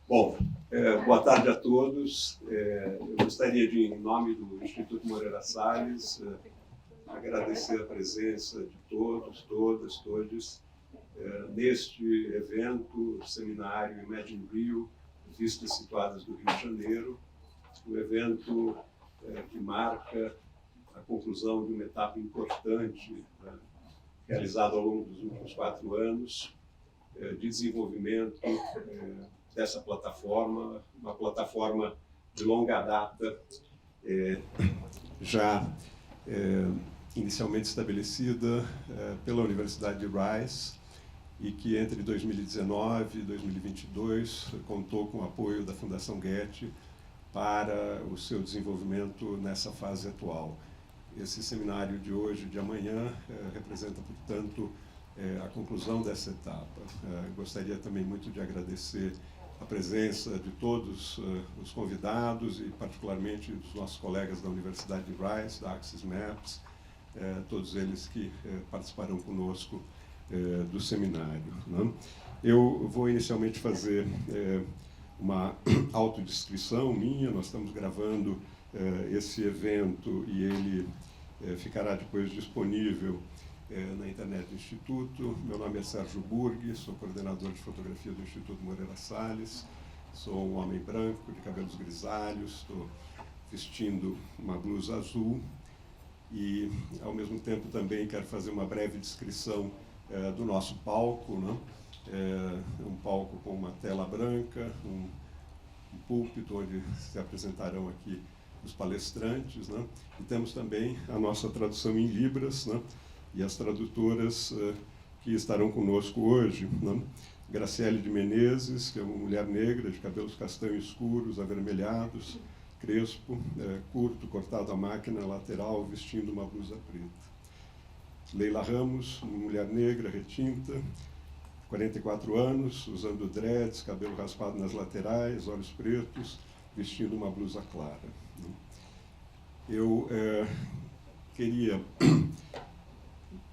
Bom, boa tarde a todos. Eu gostaria de, em nome do Instituto Moreira Salles, agradecer a presença de todos, todas, todos, neste evento, seminário Imagine Rio, Vistas Situadas do Rio de Janeiro, um evento que marca a conclusão de uma etapa importante realizada ao longo dos últimos 4 anos, de desenvolvimento dessa plataforma, uma plataforma de longa data, já inicialmente estabelecida pela Universidade de Rice e que entre 2019 e 2022 contou com o apoio da Fundação Getty para o seu desenvolvimento nessa fase atual. Esse seminário de hoje e de amanhã representa, portanto, a conclusão dessa etapa. Gostaria também muito de agradecer a presença de todos os convidados e particularmente dos nossos colegas da Universidade de Rice, da Axis Maps, todos eles que participarão conosco do seminário, né? Eu vou inicialmente fazer uma autodescrição minha. Nós estamos gravando esse evento e ele ficará depois disponível na internet do Instituto. Meu nome é Sérgio Burghi, sou coordenador de fotografia do Instituto Moreira Salles, sou um homem branco, de cabelos grisalhos, estou vestindo uma blusa azul e, ao mesmo tempo, também quero fazer uma breve descrição do nosso palco, né? Um palco com uma tela branca, um púlpito onde se apresentarão aqui os palestrantes, né? E temos também a nossa tradução em Libras, né? E as tradutoras que estarão conosco hoje, né? Graciele de Menezes, que é uma mulher negra, de cabelos castanhos escuros, avermelhados, crespo, curto, cortado à máquina lateral, vestindo uma blusa preta. Leila Ramos, uma mulher negra, retinta, 44 anos, usando dreads, cabelo raspado nas laterais, olhos pretos, vestindo uma blusa clara. Eu queria,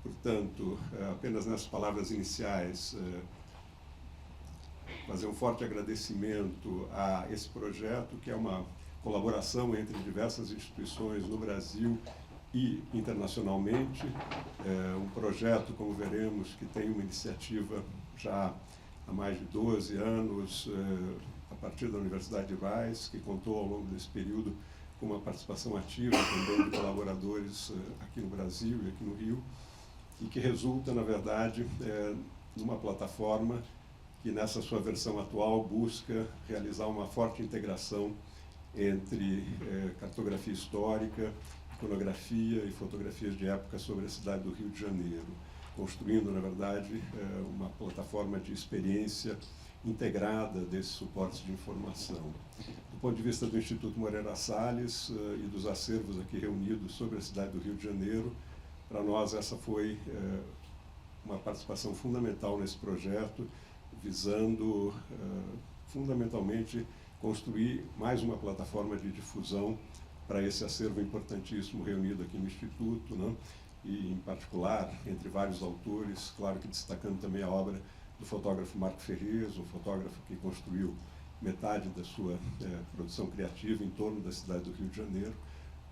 portanto, apenas nessas palavras iniciais, fazer um forte agradecimento a esse projeto, que é uma colaboração entre diversas instituições no Brasil e internacionalmente. Um projeto, como veremos, que tem uma iniciativa já há mais de 12 anos, a partir da Universidade de Rice, que contou ao longo desse período com uma participação ativa também de colaboradores aqui no Brasil e aqui no Rio, e que resulta, na verdade, numa plataforma que, nessa sua versão atual, busca realizar uma forte integração entre cartografia histórica, iconografia e fotografias de época sobre a cidade do Rio de Janeiro, construindo, na verdade, uma plataforma de experiência integrada desses suportes de informação. Do ponto de vista do Instituto Moreira Salles e dos acervos aqui reunidos sobre a cidade do Rio de Janeiro, para nós essa foi uma participação fundamental nesse projeto, visando fundamentalmente construir mais uma plataforma de difusão para esse acervo importantíssimo reunido aqui no Instituto, né? E, em particular, entre vários autores, claro que destacando também a obra do fotógrafo Marco Ferrez, um fotógrafo que construiu metade da sua produção criativa em torno da cidade do Rio de Janeiro,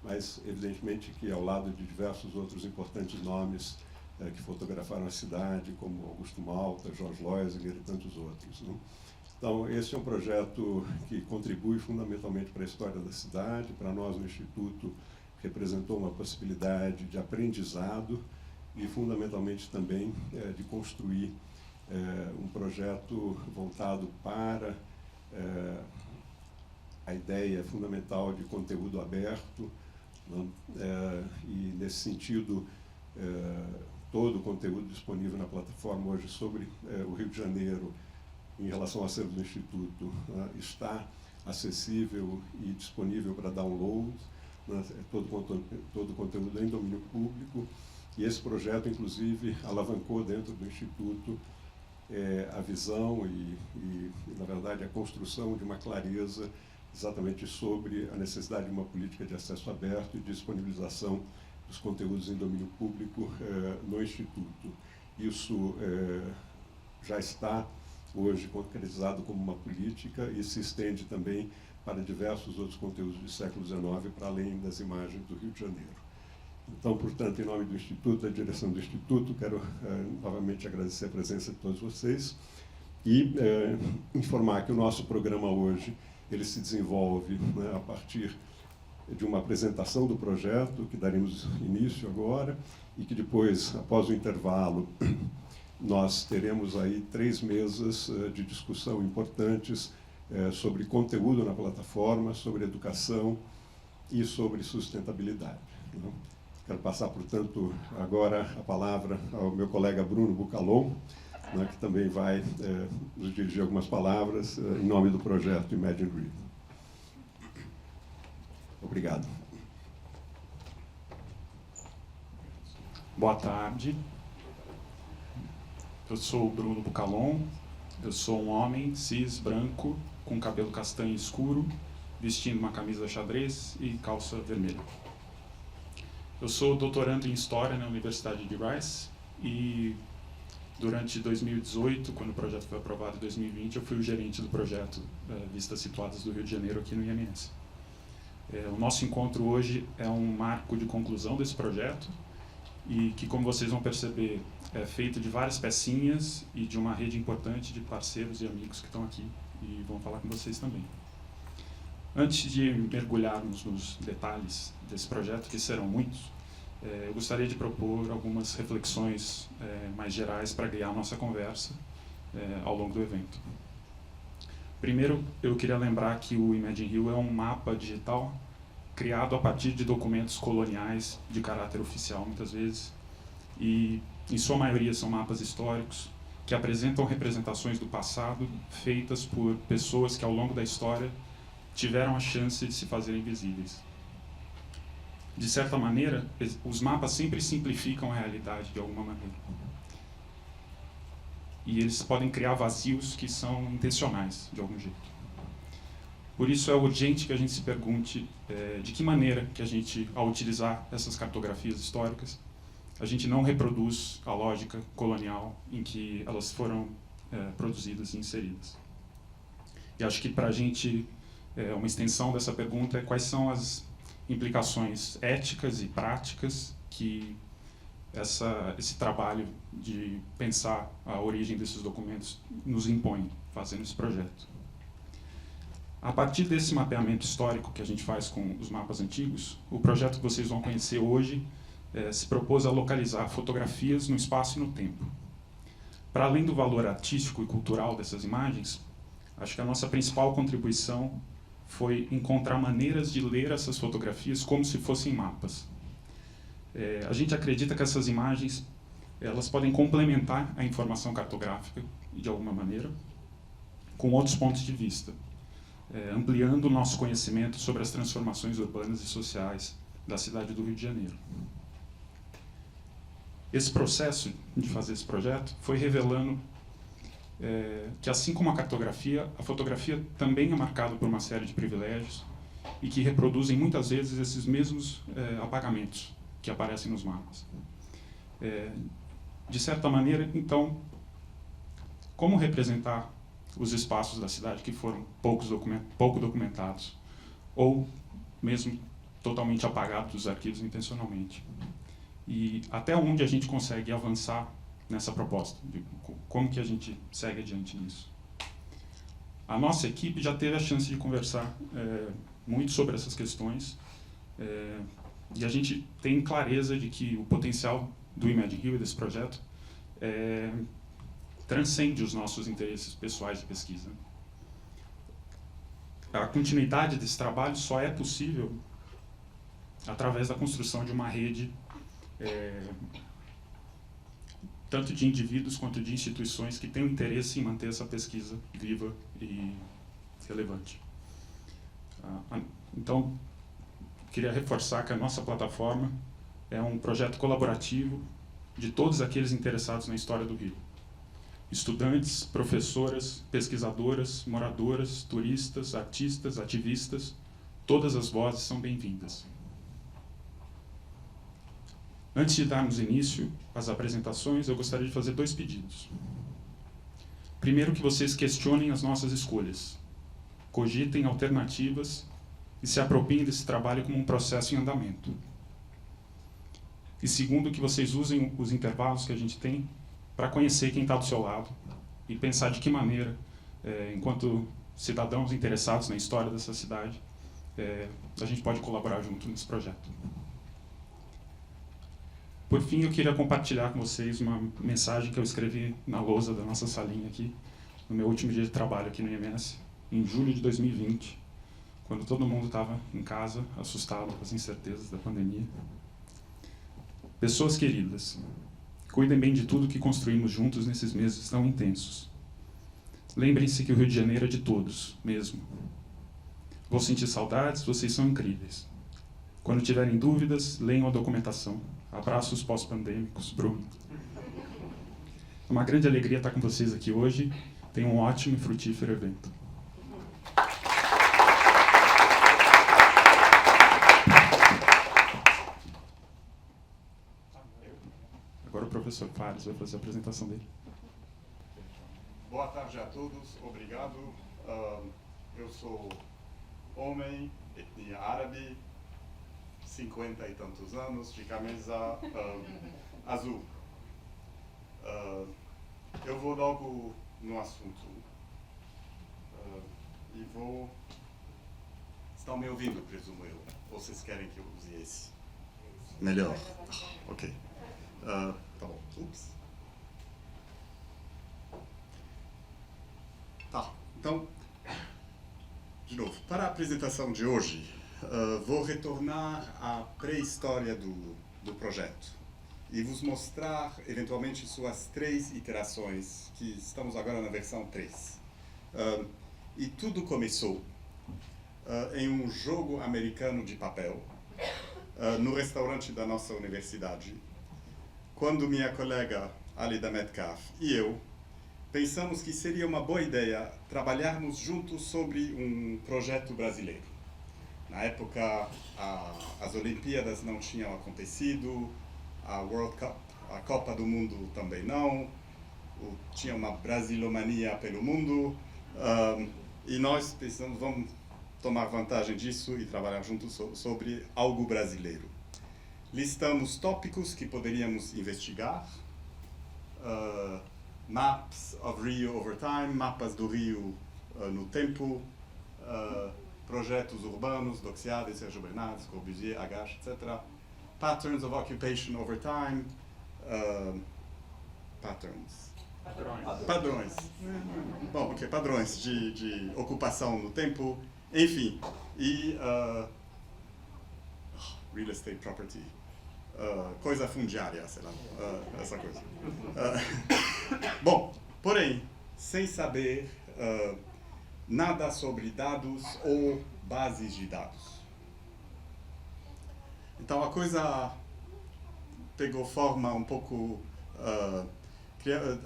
mas, evidentemente, que ao lado de diversos outros importantes nomes que fotografaram a cidade, como Augusto Malta, Jorge Loisinger e tantos outros, né? Então, esse é um projeto que contribui fundamentalmente para a história da cidade. Para nós, no Instituto, representou uma possibilidade de aprendizado e, fundamentalmente, também de construir um projeto voltado para a ideia fundamental de conteúdo aberto, né? E, nesse sentido, todo o conteúdo disponível na plataforma hoje sobre o Rio de Janeiro, em relação ao acervo do Instituto, está acessível e disponível para download, né? Todo o conteúdo em domínio público, e esse projeto, inclusive, alavancou dentro do Instituto a visão e, na verdade, a construção de uma clareza exatamente sobre a necessidade de uma política de acesso aberto e disponibilização dos conteúdos em domínio público no Instituto. Isso já está hoje concretizado como uma política e se estende também para diversos outros conteúdos do século XIX, para além das imagens do Rio de Janeiro. Então, portanto, em nome do Instituto, da direção do Instituto, quero novamente agradecer a presença de todos vocês e informar que o nosso programa hoje ele se desenvolve, né, a partir de uma apresentação do projeto, que daremos início agora, e que depois, após o intervalo, nós teremos aí 3 mesas de discussão importantes sobre conteúdo na plataforma, sobre educação e sobre sustentabilidade. Né? Quero passar, portanto, agora a palavra ao meu colega Bruno Bucalon, né, que também vai nos dirigir algumas palavras em nome do projeto Imagine Grid. Obrigado. Boa tarde. Eu sou o Bruno Bucalon. Eu sou um homem cis, branco, com cabelo castanho escuro, vestindo uma camisa xadrez e calça vermelha. Eu sou doutorando em História na Universidade de Rice e durante 2018, quando o projeto foi aprovado em 2020, eu fui o gerente do projeto Vistas Situadas do Rio de Janeiro aqui no IMS. O nosso encontro hoje é um marco de conclusão desse projeto e que, como vocês vão perceber, é feito de várias pecinhas e de uma rede importante de parceiros e amigos que estão aqui e vão falar com vocês também. Antes de mergulharmos nos detalhes desse projeto, que serão muitos, eu gostaria de propor algumas reflexões mais gerais para guiar a nossa conversa ao longo do evento. Primeiro, eu queria lembrar que o Imagine Rio é um mapa digital criado a partir de documentos coloniais de caráter oficial, muitas vezes, e, em sua maioria, são mapas históricos que apresentam representações do passado feitas por pessoas que, ao longo da história, tiveram a chance de se fazerem visíveis. De certa maneira, os mapas sempre simplificam a realidade de alguma maneira. E eles podem criar vazios que são intencionais, de algum jeito. Por isso é urgente que a gente se pergunte de que maneira que a gente, ao utilizar essas cartografias históricas, a gente não reproduz a lógica colonial em que elas foram produzidas e inseridas. E acho que para a gente, uma extensão dessa pergunta é quais são as implicações éticas e práticas que esse trabalho de pensar a origem desses documentos nos impõe fazendo esse projeto. A partir desse mapeamento histórico que a gente faz com os mapas antigos, o projeto que vocês vão conhecer hoje se propôs a localizar fotografias no espaço e no tempo. Para além do valor artístico e cultural dessas imagens, acho que a nossa principal contribuição foi encontrar maneiras de ler essas fotografias como se fossem mapas. A gente acredita que essas imagens elas podem complementar a informação cartográfica, de alguma maneira, com outros pontos de vista, ampliando o nosso conhecimento sobre as transformações urbanas e sociais da cidade do Rio de Janeiro. Esse processo de fazer esse projeto foi revelando que, assim como a cartografia, a fotografia também é marcada por uma série de privilégios e que reproduzem muitas vezes esses mesmos apagamentos que aparecem nos mapas. De certa maneira, então, como representar os espaços da cidade que foram pouco documentados ou mesmo totalmente apagados dos arquivos intencionalmente? E até onde a gente consegue avançar nessa proposta? Como que a gente segue adiante nisso? A nossa equipe já teve a chance de conversar muito sobre essas questões e a gente tem clareza de que o potencial do Imagine Rio e desse projeto transcende os nossos interesses pessoais de pesquisa. A continuidade desse trabalho só é possível através da construção de uma rede tanto de indivíduos quanto de instituições que tenham interesse em manter essa pesquisa viva e relevante. Então, queria reforçar que a nossa plataforma é um projeto colaborativo de todos aqueles interessados na história do Rio. Estudantes, professoras, pesquisadoras, moradoras, turistas, artistas, ativistas, todas as vozes são bem-vindas. Antes de darmos início às apresentações, eu gostaria de fazer 2 pedidos. Primeiro, que vocês questionem as nossas escolhas, cogitem alternativas e se apropriem desse trabalho como um processo em andamento. E segundo, que vocês usem os intervalos que a gente tem para conhecer quem está do seu lado e pensar de que maneira, enquanto cidadãos interessados na história dessa cidade, a gente pode colaborar junto nesse projeto. Por fim, eu queria compartilhar com vocês uma mensagem que eu escrevi na lousa da nossa salinha aqui, no meu último dia de trabalho aqui no IMS, em julho de 2020, quando todo mundo estava em casa, assustado com as incertezas da pandemia. Pessoas queridas, cuidem bem de tudo que construímos juntos nesses meses tão intensos. Lembrem-se que o Rio de Janeiro é de todos, mesmo. Vou sentir saudades, vocês são incríveis. Quando tiverem dúvidas, leiam a documentação. Abraços pós-pandêmicos, Bruno. É uma grande alegria estar com vocês aqui hoje. Tenham um ótimo e frutífero evento. Agora o professor Fares vai fazer a apresentação dele. Boa tarde a todos, obrigado. Eu sou homem, etnia árabe, 50 e tantos anos, de camisa azul. Eu vou logo no assunto. E vou... Estão me ouvindo, presumo eu? Ou vocês querem que eu use esse? Melhor. Ok. Tá bom. Ups. Tá, então, de novo, para a apresentação de hoje, vou retornar à pré-história do projeto e vos mostrar, eventualmente, suas 3 iterações, que estamos agora na versão 3. E tudo começou em um jogo americano de papel, no restaurante da nossa universidade, quando minha colega Alida Metcalf e eu pensamos que seria uma boa ideia trabalharmos juntos sobre um projeto brasileiro. Na época, as Olimpíadas não tinham acontecido, a World Cup, a Copa do Mundo também não, tinha uma brasilomania pelo mundo, e nós pensamos, vamos tomar vantagem disso e trabalhar juntos sobre algo brasileiro. Listamos tópicos que poderíamos investigar, Maps of Rio over time, mapas do Rio no tempo, projetos urbanos, Doxiade, Sérgio Bernardes, Corbusier, Agache, etc. Patterns of occupation over time, padrões. Bom, ok, padrões de ocupação no tempo, enfim, e real estate property. Coisa fundiária, sei lá, essa coisa. Bom, porém, sem saber nada sobre dados ou bases de dados. Então a coisa pegou forma um pouco...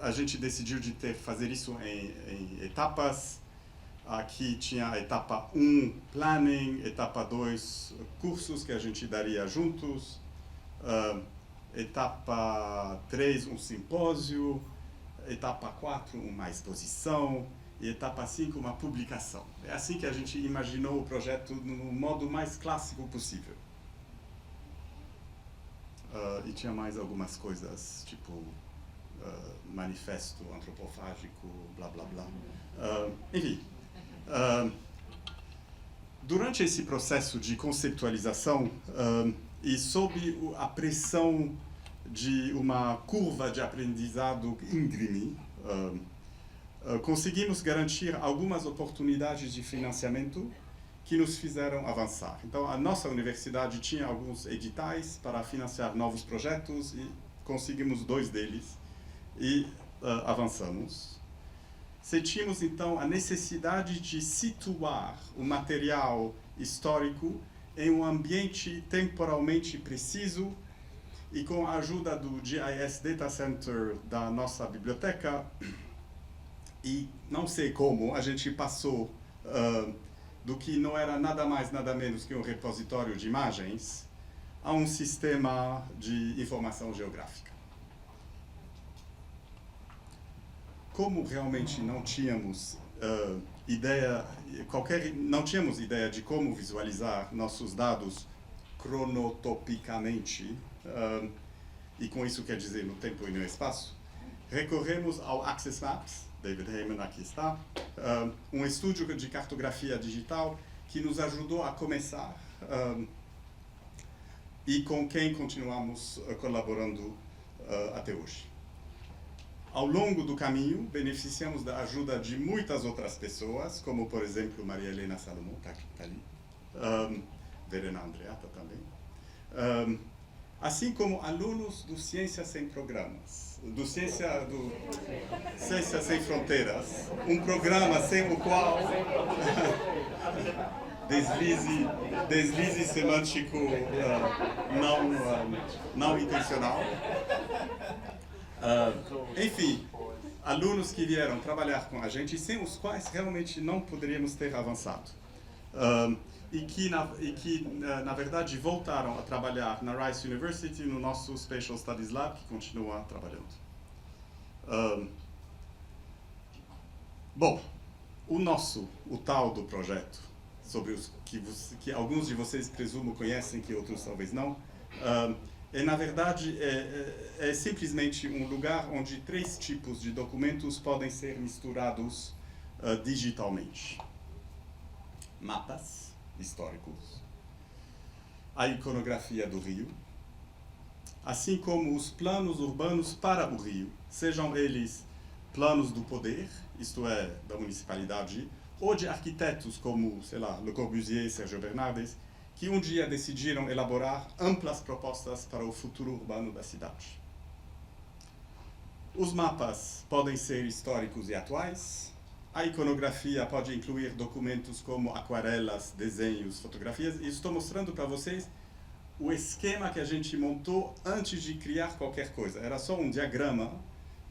a gente decidiu de fazer isso em etapas. Aqui tinha a etapa 1, planning, etapa 2, cursos que a gente daria juntos. Etapa 3, um simpósio, etapa 4, uma exposição, e etapa 5, uma publicação. É assim que a gente imaginou o projeto no modo mais clássico possível. E tinha mais algumas coisas, tipo manifesto antropofágico, blá blá blá. Enfim, durante esse processo de conceitualização, e sob a pressão de uma curva de aprendizado íngreme, conseguimos garantir algumas oportunidades de financiamento que nos fizeram avançar. Então, a nossa universidade tinha alguns editais para financiar novos projetos e conseguimos 2 deles e avançamos. Sentimos, então, a necessidade de situar o material histórico em um ambiente temporalmente preciso e com a ajuda do GIS Data Center da nossa biblioteca, e não sei como, a gente passou do que não era nada mais, nada menos que um repositório de imagens a um sistema de informação geográfica. como realmente não tínhamos não tínhamos ideia de como visualizar nossos dados cronotopicamente, e com isso quer dizer no tempo e no espaço, recorremos ao Access Maps, David Heyman aqui está, um estúdio de cartografia digital que nos ajudou a começar e com quem continuamos colaborando até hoje. Ao longo do caminho, beneficiamos da ajuda de muitas outras pessoas, como, por exemplo, Maria Helena Salomão, está ali, Verena Andreata também, assim como alunos do Ciência Sem Programas, do Ciência Sem Fronteiras, um programa sem o qual deslize semântico não intencional. Enfim, alunos que vieram trabalhar com a gente, sem os quais realmente não poderíamos ter avançado. E que, na verdade, voltaram a trabalhar na Rice University, no nosso Spatial Studies Lab, que continua trabalhando. Bom, o tal do projeto, sobre os que alguns de vocês, presumo, conhecem, que outros talvez não, na verdade, é simplesmente um lugar onde 3 tipos de documentos podem ser misturados digitalmente. Mapas históricos, a iconografia do Rio, assim como os planos urbanos para o Rio, sejam eles planos do poder, isto é, da municipalidade, ou de arquitetos como, sei lá, Le Corbusier e Sergio Bernardes, que um dia decidiram elaborar amplas propostas para o futuro urbano da cidade. Os mapas podem ser históricos e atuais. A iconografia pode incluir documentos como aquarelas, desenhos, fotografias. E estou mostrando para vocês o esquema que a gente montou antes de criar qualquer coisa. Era só um diagrama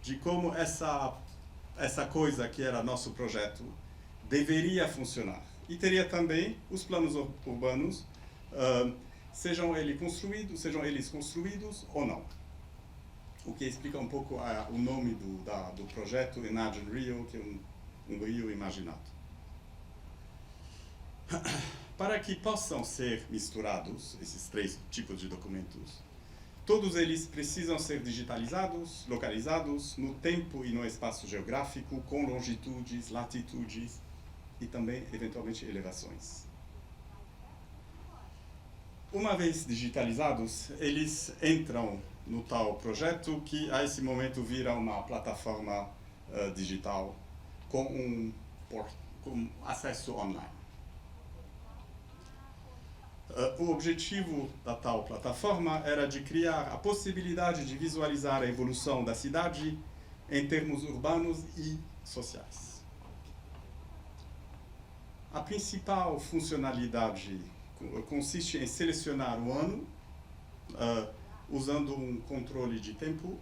de como essa coisa que era nosso projeto deveria funcionar. E teria também os planos urbanos, sejam eles construídos ou não. O que explica um pouco o nome do projeto Imagine Rio, que é um Rio imaginado. Para que possam ser misturados, esses 3 tipos de documentos, todos eles precisam ser digitalizados, localizados no tempo e no espaço geográfico, com longitudes, latitudes e também, eventualmente, elevações. Uma vez digitalizados, eles entram no tal projeto, que a esse momento vira uma plataforma digital com acesso online. O objetivo da tal plataforma era de criar a possibilidade de visualizar a evolução da cidade em termos urbanos e sociais. A principal funcionalidade consiste em selecionar o ano, usando um controle de tempo.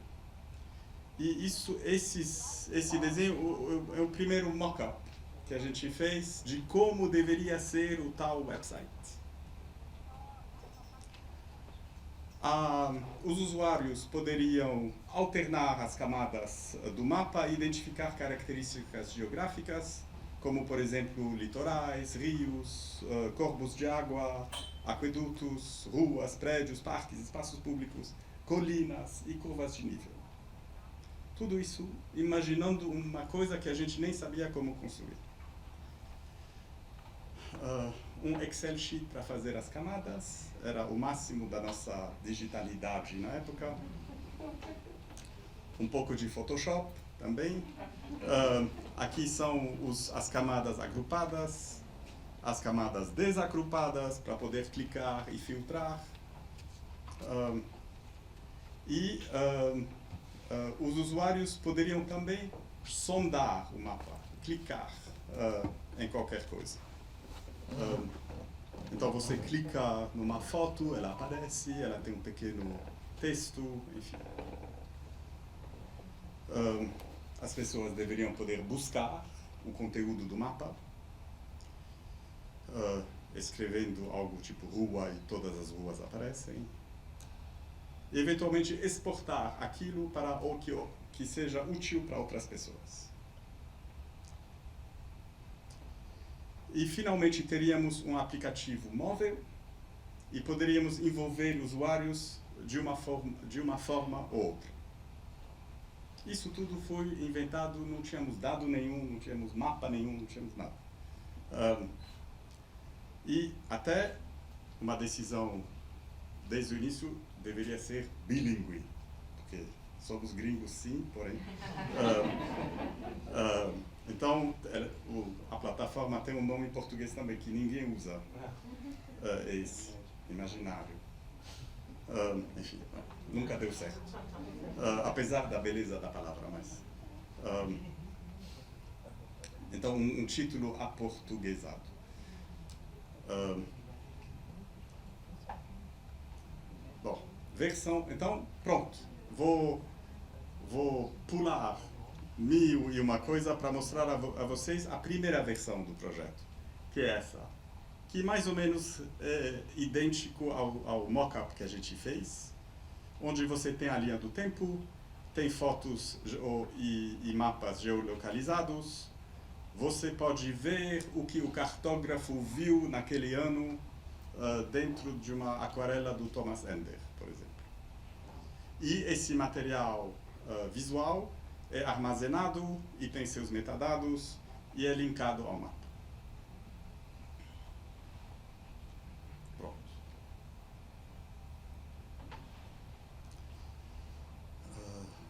E esse desenho é o primeiro mock-up que a gente fez de como deveria ser o tal website. Os usuários poderiam alternar as camadas do mapa e identificar características geográficas, como, por exemplo, litorais, rios, corpos de água, aquedutos, ruas, prédios, parques, espaços públicos, colinas e curvas de nível. Tudo isso imaginando uma coisa que a gente nem sabia como construir. Um Excel sheet para fazer as camadas, era o máximo da nossa digitalidade na época. Um pouco de Photoshop também. Aqui são as camadas agrupadas, as camadas desagrupadas para poder clicar e filtrar. Os usuários poderiam também sondar o mapa, clicar em qualquer coisa. Então você clica numa foto, ela aparece, ela tem um pequeno texto, enfim. As pessoas deveriam poder buscar o conteúdo do mapa, escrevendo algo tipo rua e todas as ruas aparecem. E eventualmente exportar aquilo para o que seja útil para outras pessoas. E finalmente teríamos um aplicativo móvel e poderíamos envolver usuários de uma forma ou outra. Isso tudo foi inventado, não tínhamos dado nenhum, não tínhamos mapa nenhum, não tínhamos nada. E até uma decisão, desde o início, deveria ser bilíngue, porque somos gringos sim, porém. Então, a plataforma tem um nome em português também, que ninguém usa, esse, imaginário. Enfim, nunca deu certo. Apesar da beleza da palavra, mas... então, um título aportuguesado. Bom, versão... Então, pronto. Vou pular 1001 coisa para mostrar a vocês a primeira versão do projeto, que é essa. Que mais ou menos é idêntico ao mock-up que a gente fez, onde você tem a linha do tempo, tem fotos e mapas geolocalizados, você pode ver o que o cartógrafo viu naquele ano dentro de uma aquarela do Thomas Ender, por exemplo. E esse material visual é armazenado e tem seus metadados e é linkado ao mapa.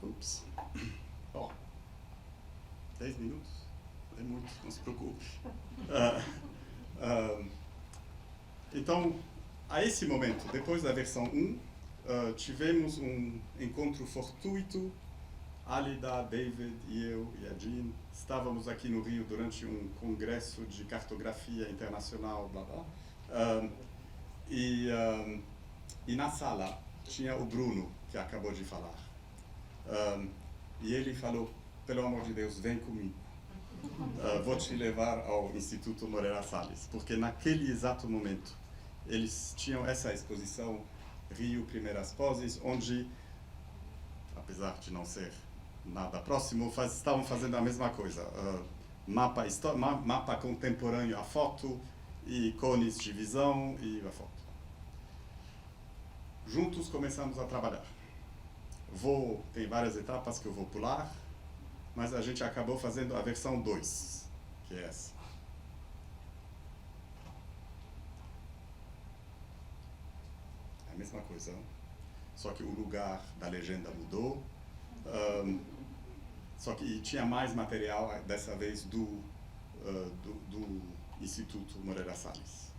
Ups. Bom, 10 minutos? É muito, não se preocupe. Então, a esse momento, depois da versão 1, tivemos um encontro fortuito. Alida, David e eu e a Jean estávamos aqui no Rio durante um congresso de cartografia internacional, blá blá. E na sala tinha o Bruno, que acabou de falar. E ele falou, pelo amor de Deus, vem comigo. Vou te levar ao Instituto Moreira Salles, porque naquele exato momento eles tinham essa exposição Rio Primeiras Poses, onde, apesar de não ser nada próximo, estavam fazendo a mesma coisa. Mapa contemporâneo, a foto, e cones de visão e a foto. Juntos começamos a trabalhar. Tem várias etapas que eu vou pular, mas a gente acabou fazendo a versão 2, que é essa. É a mesma coisa, só que o lugar da legenda mudou, só que tinha mais material, dessa vez, do Instituto Moreira Salles.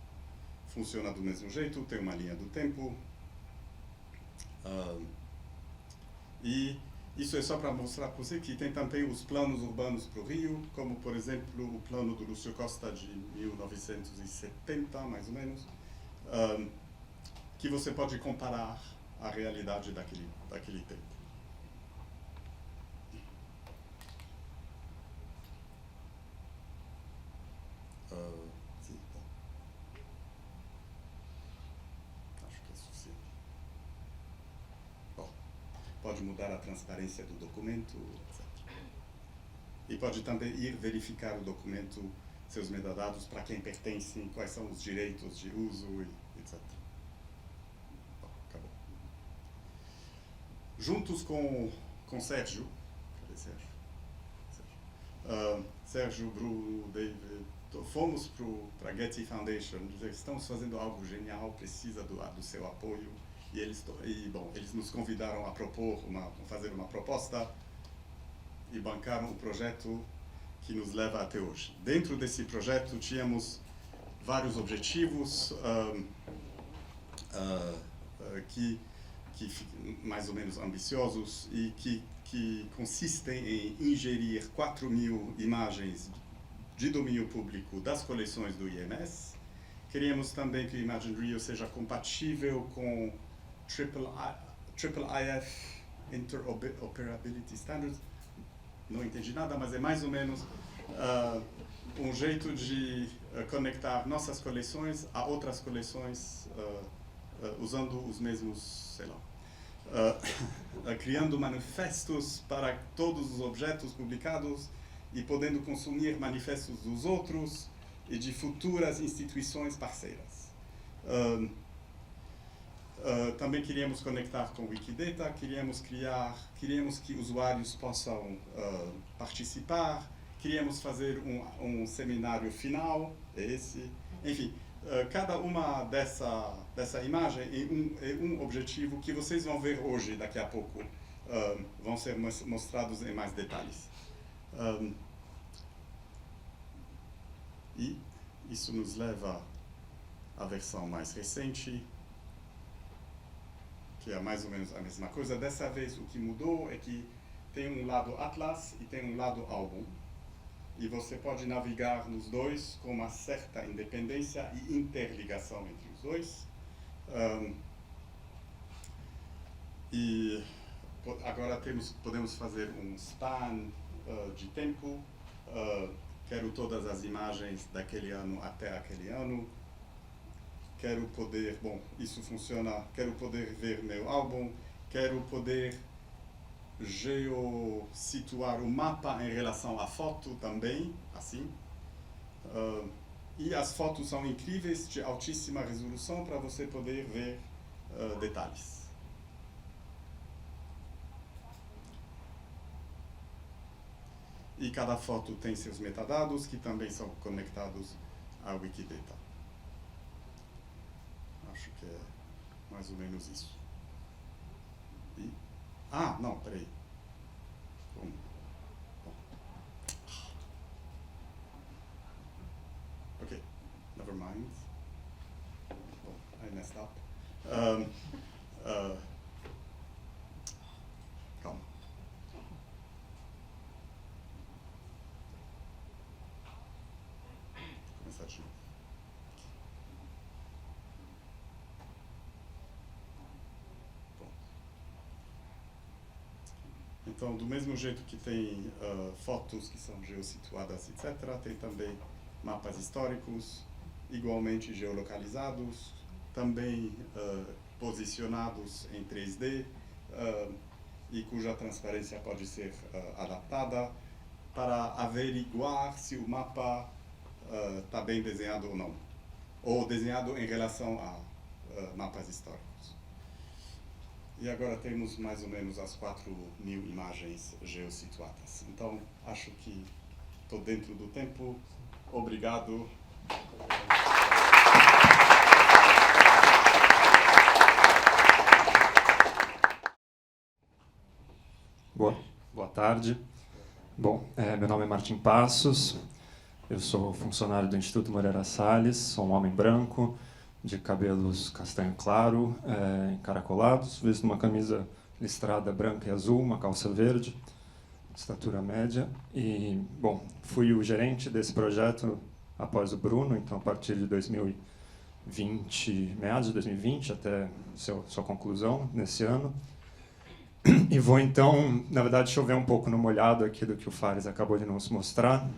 Funciona do mesmo jeito, tem uma linha do tempo, e isso é só para mostrar para você que tem também os planos urbanos para o Rio, como, por exemplo, o plano do Lúcio Costa de 1970, mais ou menos, que você pode comparar a realidade daquele tempo. Sim, bom. Acho que é suficiente. Bom, pode mudar a transparência do documento, etc. E pode também ir verificar o documento, seus metadados, para quem pertencem, quais são os direitos de uso, etc. Bom, acabou. Juntos com Sérgio, cadê Sérgio? Sérgio, Bruno, David, fomos para a Getty Foundation, dizer, estamos fazendo algo genial, precisa do seu apoio, e eles nos convidaram a fazer uma proposta e bancaram o projeto que nos leva até hoje. Dentro desse projeto tínhamos vários objetivos que mais ou menos ambiciosos e que consistem em ingerir 4.000 imagens de domínio público das coleções do IMS. Queríamos também que o Imagine Rio seja compatível com IIIF Interoperability Standards. Não entendi nada, mas é mais ou menos um jeito de conectar nossas coleções a outras coleções usando os mesmos, sei lá, criando manifestos para todos os objetos publicados e podendo consumir manifestos dos outros e de futuras instituições parceiras. Também queríamos conectar com o Wikidata, queríamos que usuários possam participar, queríamos fazer um seminário final, enfim, cada uma dessa imagem é um objetivo que vocês vão ver hoje, daqui a pouco, vão ser mostrados em mais detalhes. E isso nos leva à versão mais recente, que é mais ou menos a mesma coisa. Dessa vez o que mudou é que tem um lado Atlas e tem um lado álbum. E você pode navegar nos dois com uma certa independência e interligação entre os dois. E agora podemos fazer um span de tempo. Quero todas as imagens daquele ano até aquele ano. Quero poder, isso funciona, quero poder ver meu álbum, quero poder geossituar o mapa em relação à foto também, assim. E as fotos são incríveis, de altíssima resolução, para você poder ver detalhes. E cada foto tem seus metadados, que também são conectados à Wikidata. Acho que é mais ou menos isso. Não, peraí. Bom. Ok, never mind. I messed up. Calma. Vou começar de novo. Então, do mesmo jeito que tem fotos que são geossituadas, etc., tem também mapas históricos, igualmente geolocalizados, também posicionados em 3D, e cuja transparência pode ser adaptada para averiguar se o mapa está bem desenhado ou não, ou desenhado em relação a mapas históricos. E agora temos mais ou menos as 4.000 imagens geossituadas. Então, acho que estou dentro do tempo. Obrigado. Boa tarde. Bom, meu nome é Martim Passos. Eu sou funcionário do Instituto Moreira Salles. Sou um homem branco, de cabelos castanho claro, encaracolados, visto uma camisa listrada branca e azul, uma calça verde, estatura média. E, bom, fui o gerente desse projeto após o Bruno, então a partir de 2020, meados de 2020, até sua conclusão nesse ano. E vou, então, na verdade, chover um pouco no molhado aqui do que o Fares acabou de nos mostrar,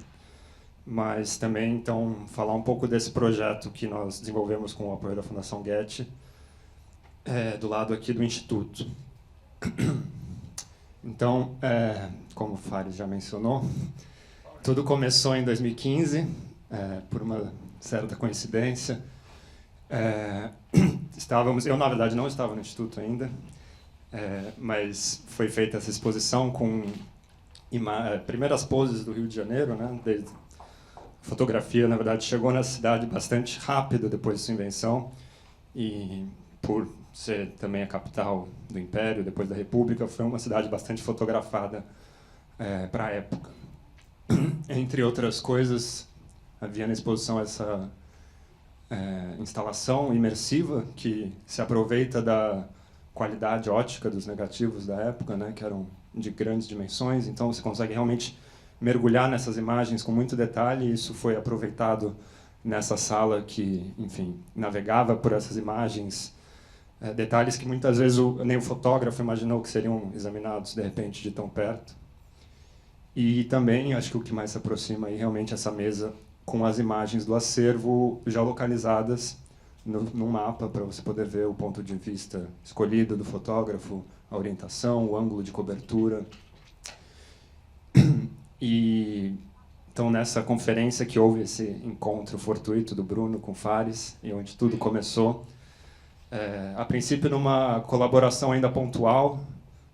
mas também, então, falar um pouco desse projeto que nós desenvolvemos com o apoio da Fundação Getty, do lado aqui do Instituto. Então, como o Fares já mencionou, tudo começou em 2015, por uma certa coincidência. Eu, na verdade, não estava no Instituto ainda, mas foi feita essa exposição com primeiras poses do Rio de Janeiro, né, desde a fotografia, na verdade, chegou na cidade bastante rápido depois de sua invenção, e por ser também a capital do Império, depois da República, foi uma cidade bastante fotografada para a época. Entre outras coisas, havia na exposição essa instalação imersiva que se aproveita da qualidade ótica dos negativos da época, né, que eram de grandes dimensões, então você consegue realmente mergulhar nessas imagens com muito detalhe, e isso foi aproveitado nessa sala que, enfim, navegava por essas imagens, detalhes que muitas vezes nem o fotógrafo imaginou que seriam examinados de repente de tão perto. E também, acho que o que mais se aproxima aí realmente essa mesa com as imagens do acervo já localizadas no mapa, para você poder ver o ponto de vista escolhido do fotógrafo, a orientação, o ângulo de cobertura. E Então, nessa conferência que houve esse encontro fortuito do Bruno com Fares, e onde tudo começou, a princípio numa colaboração ainda pontual,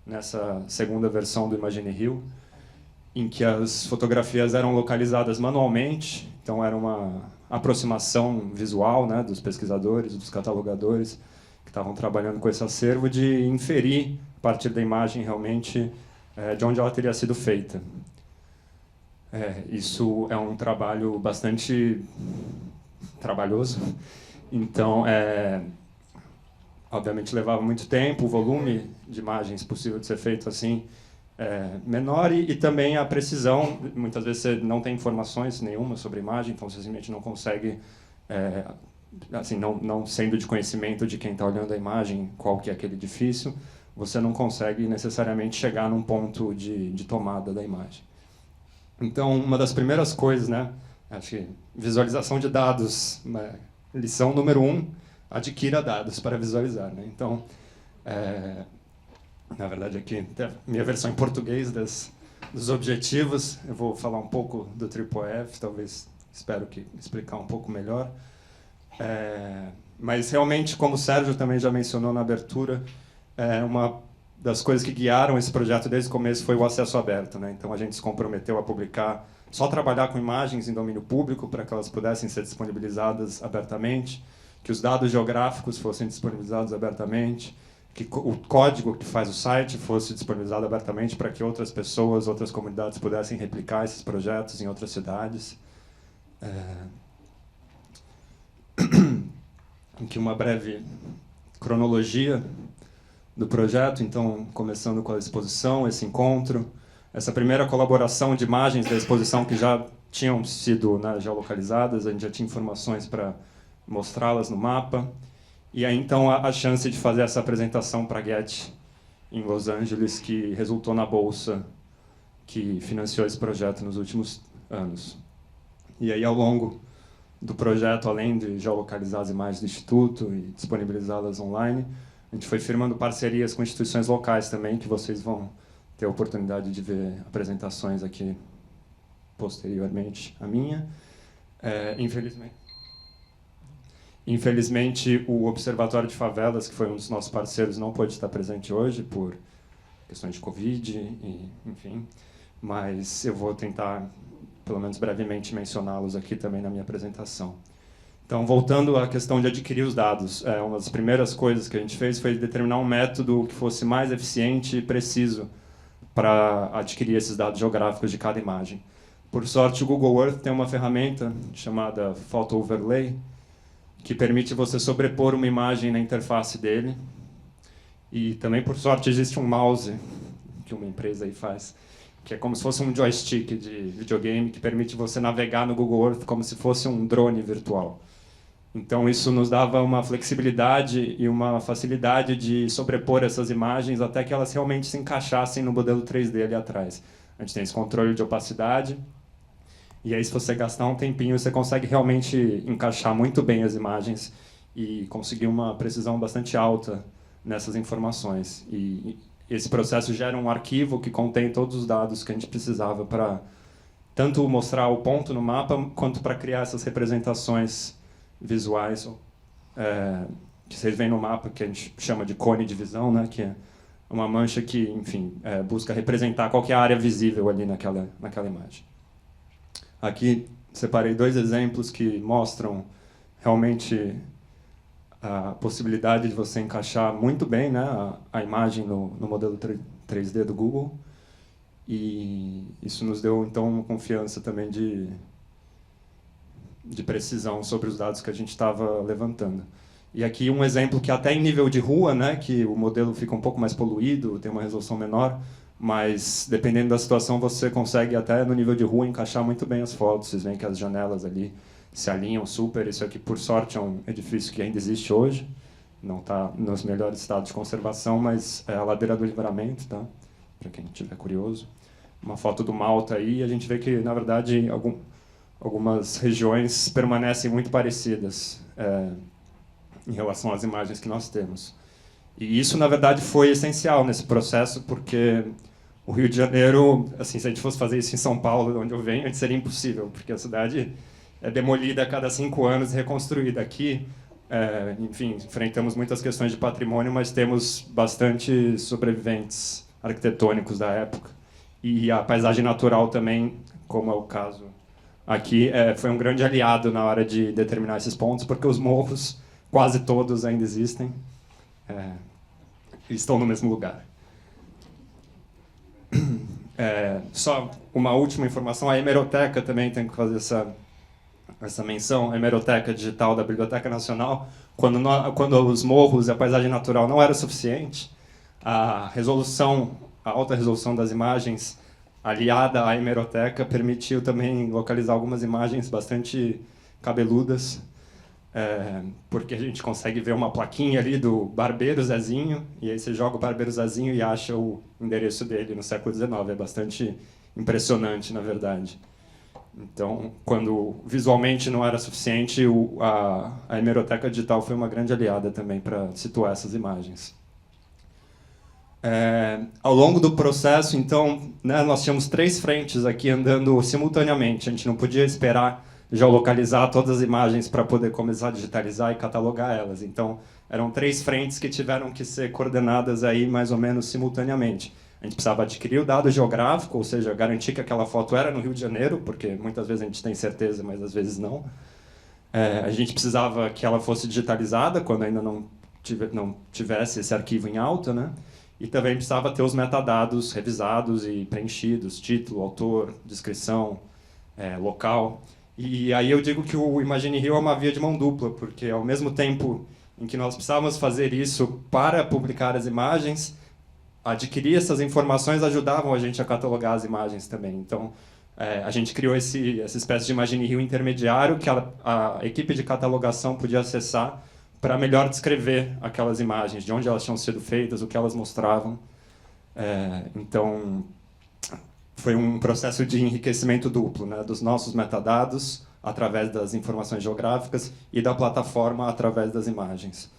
nessa segunda versão do Imagine Rio, em que as fotografias eram localizadas manualmente, então era uma aproximação visual, né, dos pesquisadores, dos catalogadores que estavam trabalhando com esse acervo, de inferir, a partir da imagem, realmente, de onde ela teria sido feita. Isso é um trabalho bastante trabalhoso, então, obviamente, levava muito tempo, o volume de imagens possível de ser feito assim menor, e também a precisão. Muitas vezes você não tem informações nenhuma sobre a imagem, então você simplesmente não consegue, assim, não sendo de conhecimento de quem está olhando a imagem qual que é aquele edifício, você não consegue necessariamente chegar num ponto de tomada da imagem. Então, uma das primeiras coisas, né, acho que visualização de dados, lição número 1, adquira dados para visualizar, né? Então, na verdade, aqui tem a minha versão em português dos objetivos. Eu vou falar um pouco do TripleF, talvez, espero que explicar um pouco melhor. Mas, realmente, como o Sérgio também já mencionou na abertura, uma das coisas que guiaram esse projeto desde o começo foi o acesso aberto, né? Então, a gente se comprometeu a publicar, só trabalhar com imagens em domínio público para que elas pudessem ser disponibilizadas abertamente, que os dados geográficos fossem disponibilizados abertamente, que o código que faz o site fosse disponibilizado abertamente para que outras pessoas, outras comunidades pudessem replicar esses projetos em outras cidades. Aqui uma breve cronologia do projeto, então, começando com a exposição, esse encontro, essa primeira colaboração de imagens da exposição que já tinham sido, né, geolocalizadas, a gente já tinha informações para mostrá-las no mapa, e aí, então, a chance de fazer essa apresentação para a Getty em Los Angeles, que resultou na bolsa que financiou esse projeto nos últimos anos. E aí, ao longo do projeto, além de geolocalizar as imagens do Instituto e disponibilizá-las online, a gente foi firmando parcerias com instituições locais também, que vocês vão ter a oportunidade de ver apresentações aqui posteriormente à minha. Infelizmente, o Observatório de Favelas, que foi um dos nossos parceiros, não pôde estar presente hoje por questões de Covid, enfim. Mas eu vou tentar, pelo menos brevemente, mencioná-los aqui também na minha apresentação. Então, voltando à questão de adquirir os dados, uma das primeiras coisas que a gente fez foi determinar um método que fosse mais eficiente e preciso para adquirir esses dados geográficos de cada imagem. Por sorte, o Google Earth tem uma ferramenta chamada Photo Overlay, que permite você sobrepor uma imagem na interface dele. E também, por sorte, existe um mouse que uma empresa aí faz, que é como se fosse um joystick de videogame, que permite você navegar no Google Earth como se fosse um drone virtual. Então, isso nos dava uma flexibilidade e uma facilidade de sobrepor essas imagens até que elas realmente se encaixassem no modelo 3D ali atrás. A gente tem esse controle de opacidade, e aí, se você gastar um tempinho, você consegue realmente encaixar muito bem as imagens e conseguir uma precisão bastante alta nessas informações. E esse processo gera um arquivo que contém todos os dados que a gente precisava para tanto mostrar o ponto no mapa, quanto para criar essas representações visuais que vocês veem no mapa, que a gente chama de cone de visão, né, que é uma mancha que, enfim, busca representar qual que é a área visível ali naquela imagem. Aqui separei 2 exemplos que mostram realmente a possibilidade de você encaixar muito bem, né, a imagem no modelo 3D do Google. E isso nos deu, então, uma confiança também de precisão sobre os dados que a gente estava levantando. E aqui um exemplo que até em nível de rua, né, que o modelo fica um pouco mais poluído, tem uma resolução menor, mas dependendo da situação você consegue até no nível de rua encaixar muito bem as fotos. Vocês veem que as janelas ali se alinham super. Isso aqui, por sorte, é um edifício que ainda existe hoje, não está nos melhores estados de conservação, mas é a Ladeira do Livramento, tá? Para quem estiver curioso. Uma foto do Malta aí, a gente vê que, na verdade, algumas regiões permanecem muito parecidas em relação às imagens que nós temos. E isso, na verdade, foi essencial nesse processo, porque O Rio de Janeiro, assim, se a gente fosse fazer isso em São Paulo, de onde eu venho, seria impossível, porque a cidade é demolida a cada 5 anos e reconstruída. Aqui, enfim, enfrentamos muitas questões de patrimônio, mas temos bastante sobreviventes arquitetônicos da época. E a paisagem natural também, como é o caso aqui, foi um grande aliado na hora de determinar esses pontos, porque os morros, quase todos ainda existem, e estão no mesmo lugar. Só uma última informação, a hemeroteca também tem que fazer essa menção, a hemeroteca digital da Biblioteca Nacional, quando os morros e a paisagem natural não era suficiente, a alta resolução das imagens aliada à hemeroteca permitiu também localizar algumas imagens bastante cabeludas, porque a gente consegue ver uma plaquinha ali do Barbeiro Zezinho, e aí você joga o Barbeiro Zezinho e acha o endereço dele no século XIX. É bastante impressionante, na verdade. Então, quando visualmente não era suficiente, a hemeroteca digital foi uma grande aliada também para situar essas imagens. Ao longo do processo, então, né, nós tínhamos 3 frentes aqui andando simultaneamente. A gente não podia esperar geolocalizar todas as imagens para poder começar a digitalizar e catalogar elas. Então, eram 3 frentes que tiveram que ser coordenadas aí mais ou menos simultaneamente. A gente precisava adquirir o dado geográfico, ou seja, garantir que aquela foto era no Rio de Janeiro, porque muitas vezes a gente tem certeza, mas às vezes não. A gente precisava que ela fosse digitalizada, quando ainda não tivesse esse arquivo em alta, né? E também precisava ter os metadados revisados e preenchidos, título, autor, descrição, local. E aí eu digo que o Imagine Rio é uma via de mão dupla, porque ao mesmo tempo em que nós precisávamos fazer isso para publicar as imagens, adquirir essas informações ajudavam a gente a catalogar as imagens também. Então, a gente criou essa espécie de Imagine Rio intermediário que a equipe de catalogação podia acessar para melhor descrever aquelas imagens, de onde elas tinham sido feitas, o que elas mostravam. Então, foi um processo de enriquecimento duplo, né, dos nossos metadados, através das informações geográficas, e da plataforma, através das imagens.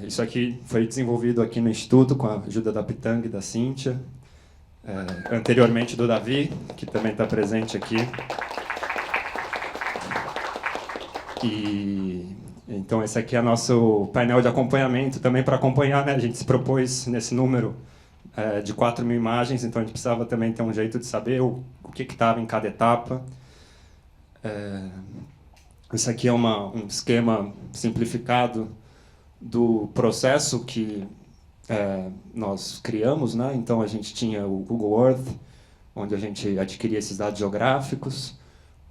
Isso aqui foi desenvolvido aqui no Instituto, com a ajuda da Pitang e da Cíntia, anteriormente do Davi, que também está presente aqui. Então, esse aqui é nosso painel de acompanhamento, também para acompanhar, né? A gente se propôs nesse número de 4.000 imagens, então a gente precisava também ter um jeito de saber o que estava em cada etapa. Esse aqui é um esquema simplificado do processo que nós criamos, né? Então, a gente tinha o Google Earth, onde a gente adquiria esses dados geográficos,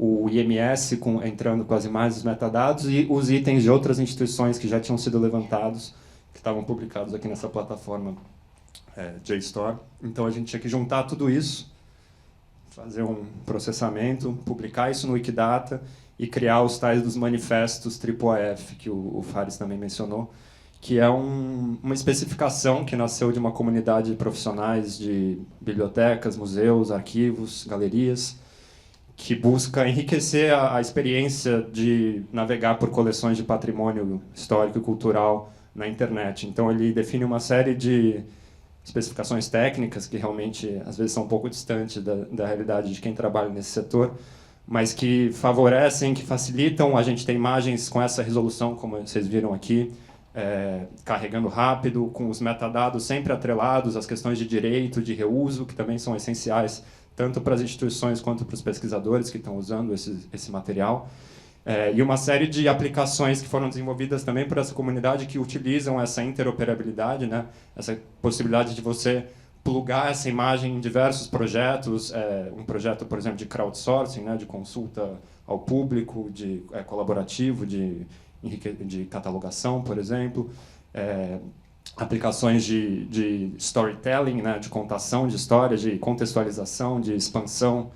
o IMS entrando com as imagens, os metadados, e os itens de outras instituições que já tinham sido levantados, que estavam publicados aqui nessa plataforma JSTOR. Então, a gente tinha que juntar tudo isso, fazer um processamento, publicar isso no Wikidata e criar os tais dos manifestos AAAF, que o Fares também mencionou, que é uma especificação que nasceu de uma comunidade de profissionais de bibliotecas, museus, arquivos, galerias, que busca enriquecer a experiência de navegar por coleções de patrimônio histórico e cultural na internet. Então, ele define uma série de especificações técnicas que realmente, às vezes, são um pouco distantes da realidade de quem trabalha nesse setor, mas que favorecem, que facilitam a gente ter imagens com essa resolução, como vocês viram aqui, carregando rápido, com os metadados sempre atrelados às questões de direito, de reuso, que também são essenciais tanto para as instituições quanto para os pesquisadores que estão usando esse material. E uma série de aplicações que foram desenvolvidas também por essa comunidade que utilizam essa interoperabilidade, né? Essa possibilidade de você plugar essa imagem em diversos projetos, um projeto, por exemplo, de crowdsourcing, né? De consulta ao público, de colaborativo, de catalogação, por exemplo, aplicações de storytelling, né? De contação de histórias, de contextualização, de expansão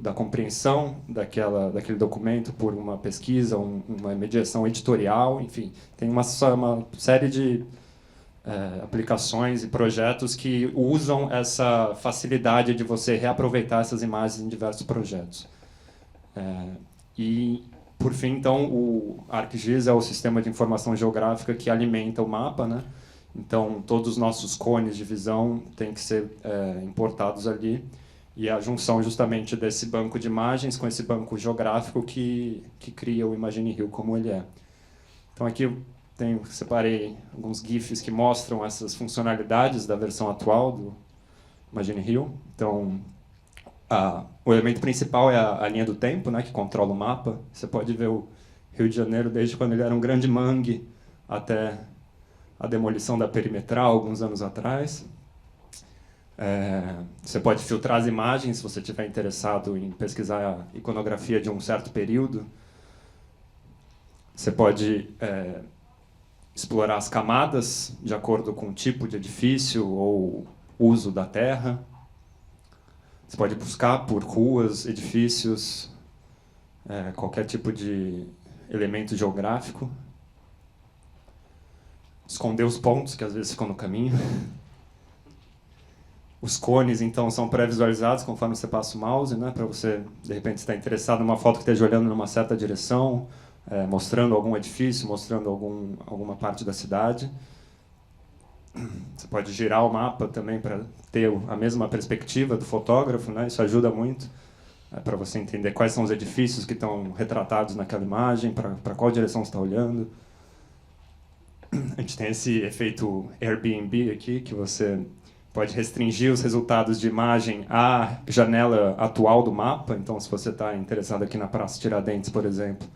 da compreensão daquele documento por uma pesquisa, uma mediação editorial, enfim, tem uma série de aplicações e projetos que usam essa facilidade de você reaproveitar essas imagens em diversos projetos. E, por fim, então, o ArcGIS é o sistema de informação geográfica que alimenta o mapa, né? Então, todos os nossos cones de visão têm que ser importados ali. E a junção justamente desse banco de imagens com esse banco geográfico que cria o Imagine Rio como ele é. Então, aqui eu separei alguns GIFs que mostram essas funcionalidades da versão atual do Imagine Rio. Então, o elemento principal é a linha do tempo, né, que controla o mapa. Você pode ver o Rio de Janeiro desde quando ele era um grande mangue até a demolição da perimetral, alguns anos atrás. Você pode filtrar as imagens se você estiver interessado em pesquisar a iconografia de um certo período. Você pode explorar as camadas de acordo com o tipo de edifício ou uso da terra. Você pode buscar por ruas, edifícios, qualquer tipo de elemento geográfico. Esconder os pontos que às vezes ficam no caminho. Os cones, então, são pré-visualizados conforme você passa o mouse, né, para você, de repente, estar interessado numa foto que esteja olhando numa certa direção, mostrando algum edifício, mostrando alguma parte da cidade. Você pode girar o mapa também para ter a mesma perspectiva do fotógrafo, né? Isso ajuda muito para você entender quais são os edifícios que estão retratados naquela imagem, para qual direção você está olhando. A gente tem esse efeito Airbnb aqui, que você pode restringir os resultados de imagem à janela atual do mapa. Então, se você está interessado aqui na Praça Tiradentes, por exemplo,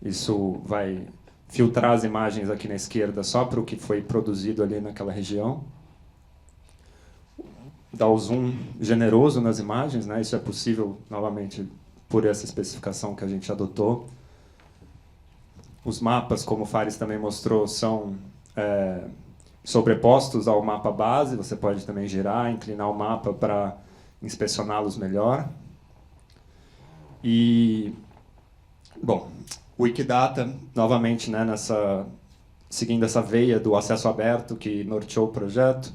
isso vai filtrar as imagens aqui na esquerda só para o que foi produzido ali naquela região. Dá o zoom generoso nas imagens, né? Isso é possível, novamente, por essa especificação que a gente adotou. Os mapas, como o Fares também mostrou, são sobrepostos ao mapa base. Você pode também girar, inclinar o mapa para inspecioná-los melhor. E, bom, o Wikidata, novamente, né, seguindo essa veia do acesso aberto que norteou o projeto,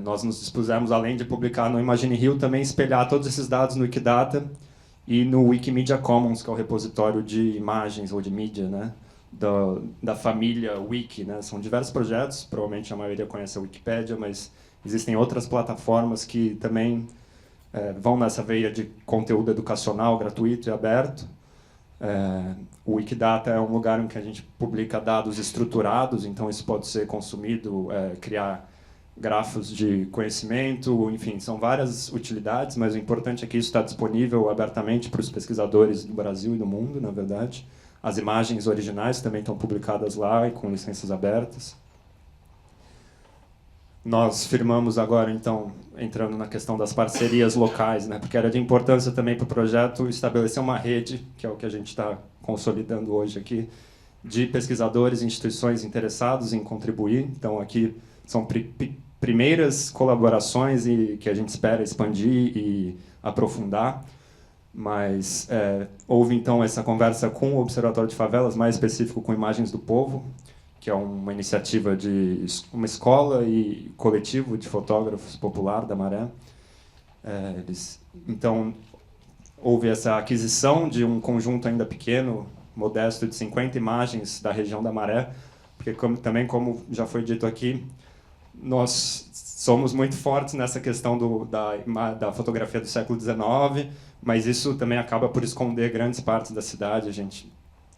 nós nos dispusemos, além de publicar no Imagine Rio, também espelhar todos esses dados no Wikidata e no Wikimedia Commons, que é o repositório de imagens ou de mídia, né, da família Wiki, né? São diversos projetos, provavelmente a maioria conhece a Wikipédia, mas existem outras plataformas que também vão nessa veia de conteúdo educacional gratuito e aberto. O Wikidata é um lugar em que a gente publica dados estruturados, então isso pode ser consumido, criar grafos de conhecimento, enfim, são várias utilidades, mas o importante é que isso está disponível abertamente para os pesquisadores do Brasil e do mundo, na verdade. As imagens originais também estão publicadas lá e com licenças abertas. Nós firmamos agora, então, entrando na questão das parcerias locais, né, porque era de importância também para o projeto estabelecer uma rede, que é o que a gente está consolidando hoje aqui, de pesquisadores e instituições interessados em contribuir. Então, aqui são primeiras colaborações e que a gente espera expandir e aprofundar. Mas houve, então, essa conversa com o Observatório de Favelas, mais específico com Imagens do Povo, que é uma iniciativa de uma escola e coletivo de fotógrafos popular da Maré. Então, houve essa aquisição de um conjunto ainda pequeno, modesto, de 50 imagens da região da Maré, porque também, como já foi dito aqui, nós somos muito fortes nessa questão da fotografia do século XIX, mas isso também acaba por esconder grandes partes da cidade. A gente,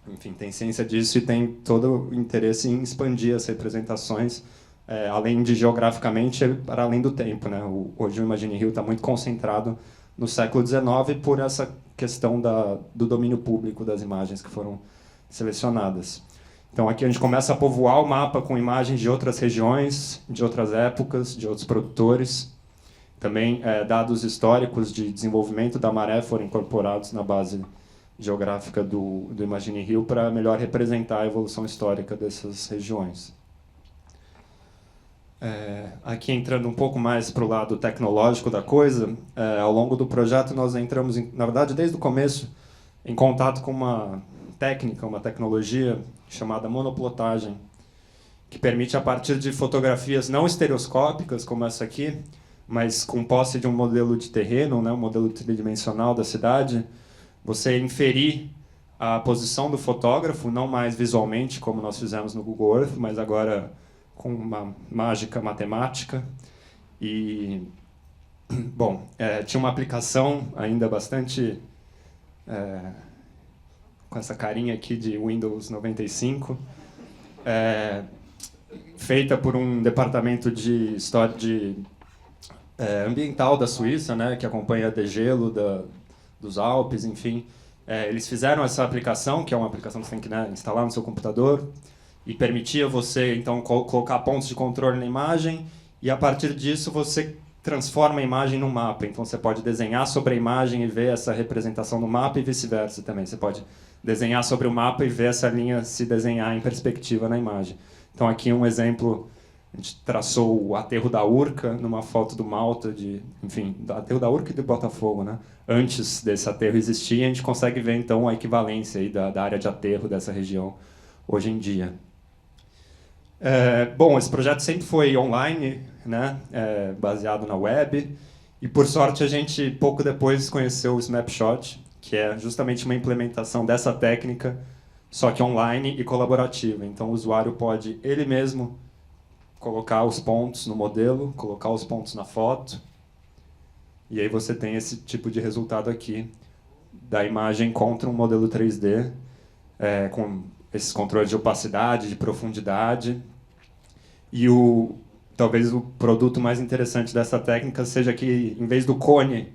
enfim, tem ciência disso e tem todo o interesse em expandir as representações, além de geograficamente, para além do tempo, né? Hoje o Imagine Rio está muito concentrado no século XIX por essa questão do domínio público das imagens que foram selecionadas. Então aqui a gente começa a povoar o mapa com imagens de outras regiões, de outras épocas, de outros produtores. Também dados históricos de desenvolvimento da Maré foram incorporados na base geográfica do Imagine Rio para melhor representar a evolução histórica dessas regiões. Aqui entrando um pouco mais para o lado tecnológico da coisa, ao longo do projeto nós entramos, na verdade desde o começo, em contato com uma técnica, uma tecnologia chamada monoplotagem, que permite, a partir de fotografias não estereoscópicas, como essa aqui, mas com posse de um modelo de terreno, né, um modelo tridimensional da cidade, você inferir a posição do fotógrafo, não mais visualmente, como nós fizemos no Google Earth, mas agora com uma mágica matemática. E, bom, tinha uma aplicação ainda bastante... com essa carinha aqui de Windows 95, feita por um departamento de história ambiental da Suíça, né, que acompanha degelo dos Alpes, enfim. Eles fizeram essa aplicação, que é uma aplicação que você tem que, né, instalar no seu computador, e permitia você, então, colocar pontos de controle na imagem, e a partir disso você transforma a imagem num mapa. Então você pode desenhar sobre a imagem e ver essa representação no mapa, e vice-versa também. Você pode desenhar sobre o mapa e ver essa linha se desenhar em perspectiva na imagem. Então aqui um exemplo, a gente traçou o aterro da Urca numa foto do Malta, enfim, do aterro da Urca e do Botafogo, né? Antes desse aterro existir, a gente consegue ver então a equivalência aí da área de aterro dessa região hoje em dia. Bom, esse projeto sempre foi online, né? Baseado na web, e por sorte a gente pouco depois conheceu o Snapshot, que é justamente uma implementação dessa técnica, só que online e colaborativa. Então o usuário pode ele mesmo colocar os pontos no modelo, colocar os pontos na foto, e aí você tem esse tipo de resultado aqui da imagem contra um modelo 3D, com esses controles de opacidade, de profundidade. E talvez o produto mais interessante dessa técnica seja que, em vez do cone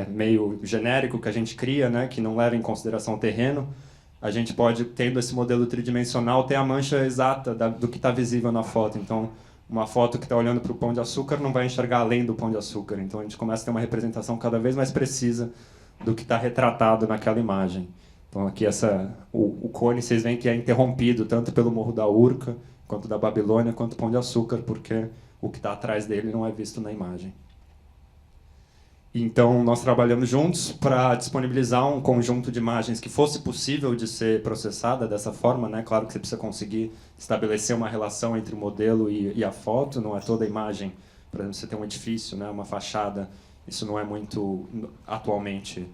meio genérico que a gente cria, né, que não leva em consideração o terreno, a gente pode, tendo esse modelo tridimensional, ter a mancha exata do que está visível na foto. Então, uma foto que está olhando para o Pão de Açúcar não vai enxergar além do Pão de Açúcar. Então, a gente começa a ter uma representação cada vez mais precisa do que está retratado naquela imagem. Então, aqui o cone, vocês veem que é interrompido tanto pelo Morro da Urca, quanto da Babilônia, quanto Pão de Açúcar, porque o que está atrás dele não é visto na imagem. Então, nós trabalhamos juntos para disponibilizar um conjunto de imagens que fosse possível de ser processada dessa forma, né? Claro que você precisa conseguir estabelecer uma relação entre o modelo e a foto, não é toda a imagem. Por exemplo, você tem um edifício, né, uma fachada, isso não é muito atualmente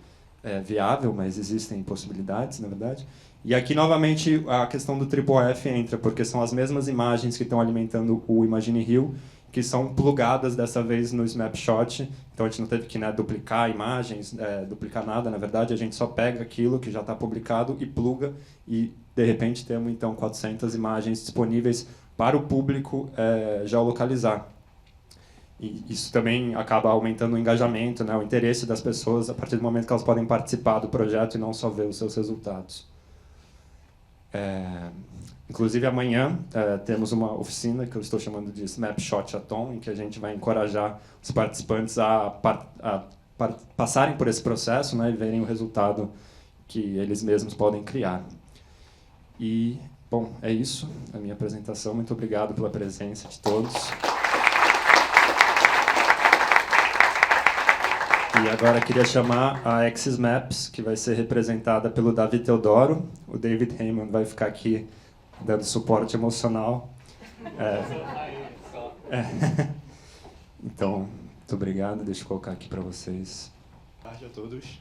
viável, mas existem possibilidades, na verdade. E aqui, novamente, a questão do TripleF entra, porque são as mesmas imagens que estão alimentando o Imagine Hill, que são plugadas dessa vez no Snapshot. Então a gente não teve que, né, duplicar imagens, duplicar nada, na verdade, a gente só pega aquilo que já está publicado e pluga, e de repente temos então 400 imagens disponíveis para o público geolocalizar. E isso também acaba aumentando o engajamento, né, o interesse das pessoas a partir do momento que elas podem participar do projeto e não só ver os seus resultados. Inclusive, amanhã temos uma oficina que eu estou chamando de Snapshot-a-thon, em que a gente vai encorajar os participantes a passarem por esse processo, né, e verem o resultado que eles mesmos podem criar. E, bom, é isso, a minha apresentação. Muito obrigado pela presença de todos. E agora queria chamar a Axis Maps, que vai ser representada pelo David Teodoro. O David Heyman vai ficar aqui dando suporte emocional. Então, muito obrigado. Deixa eu colocar aqui para vocês. Boa tarde a todos.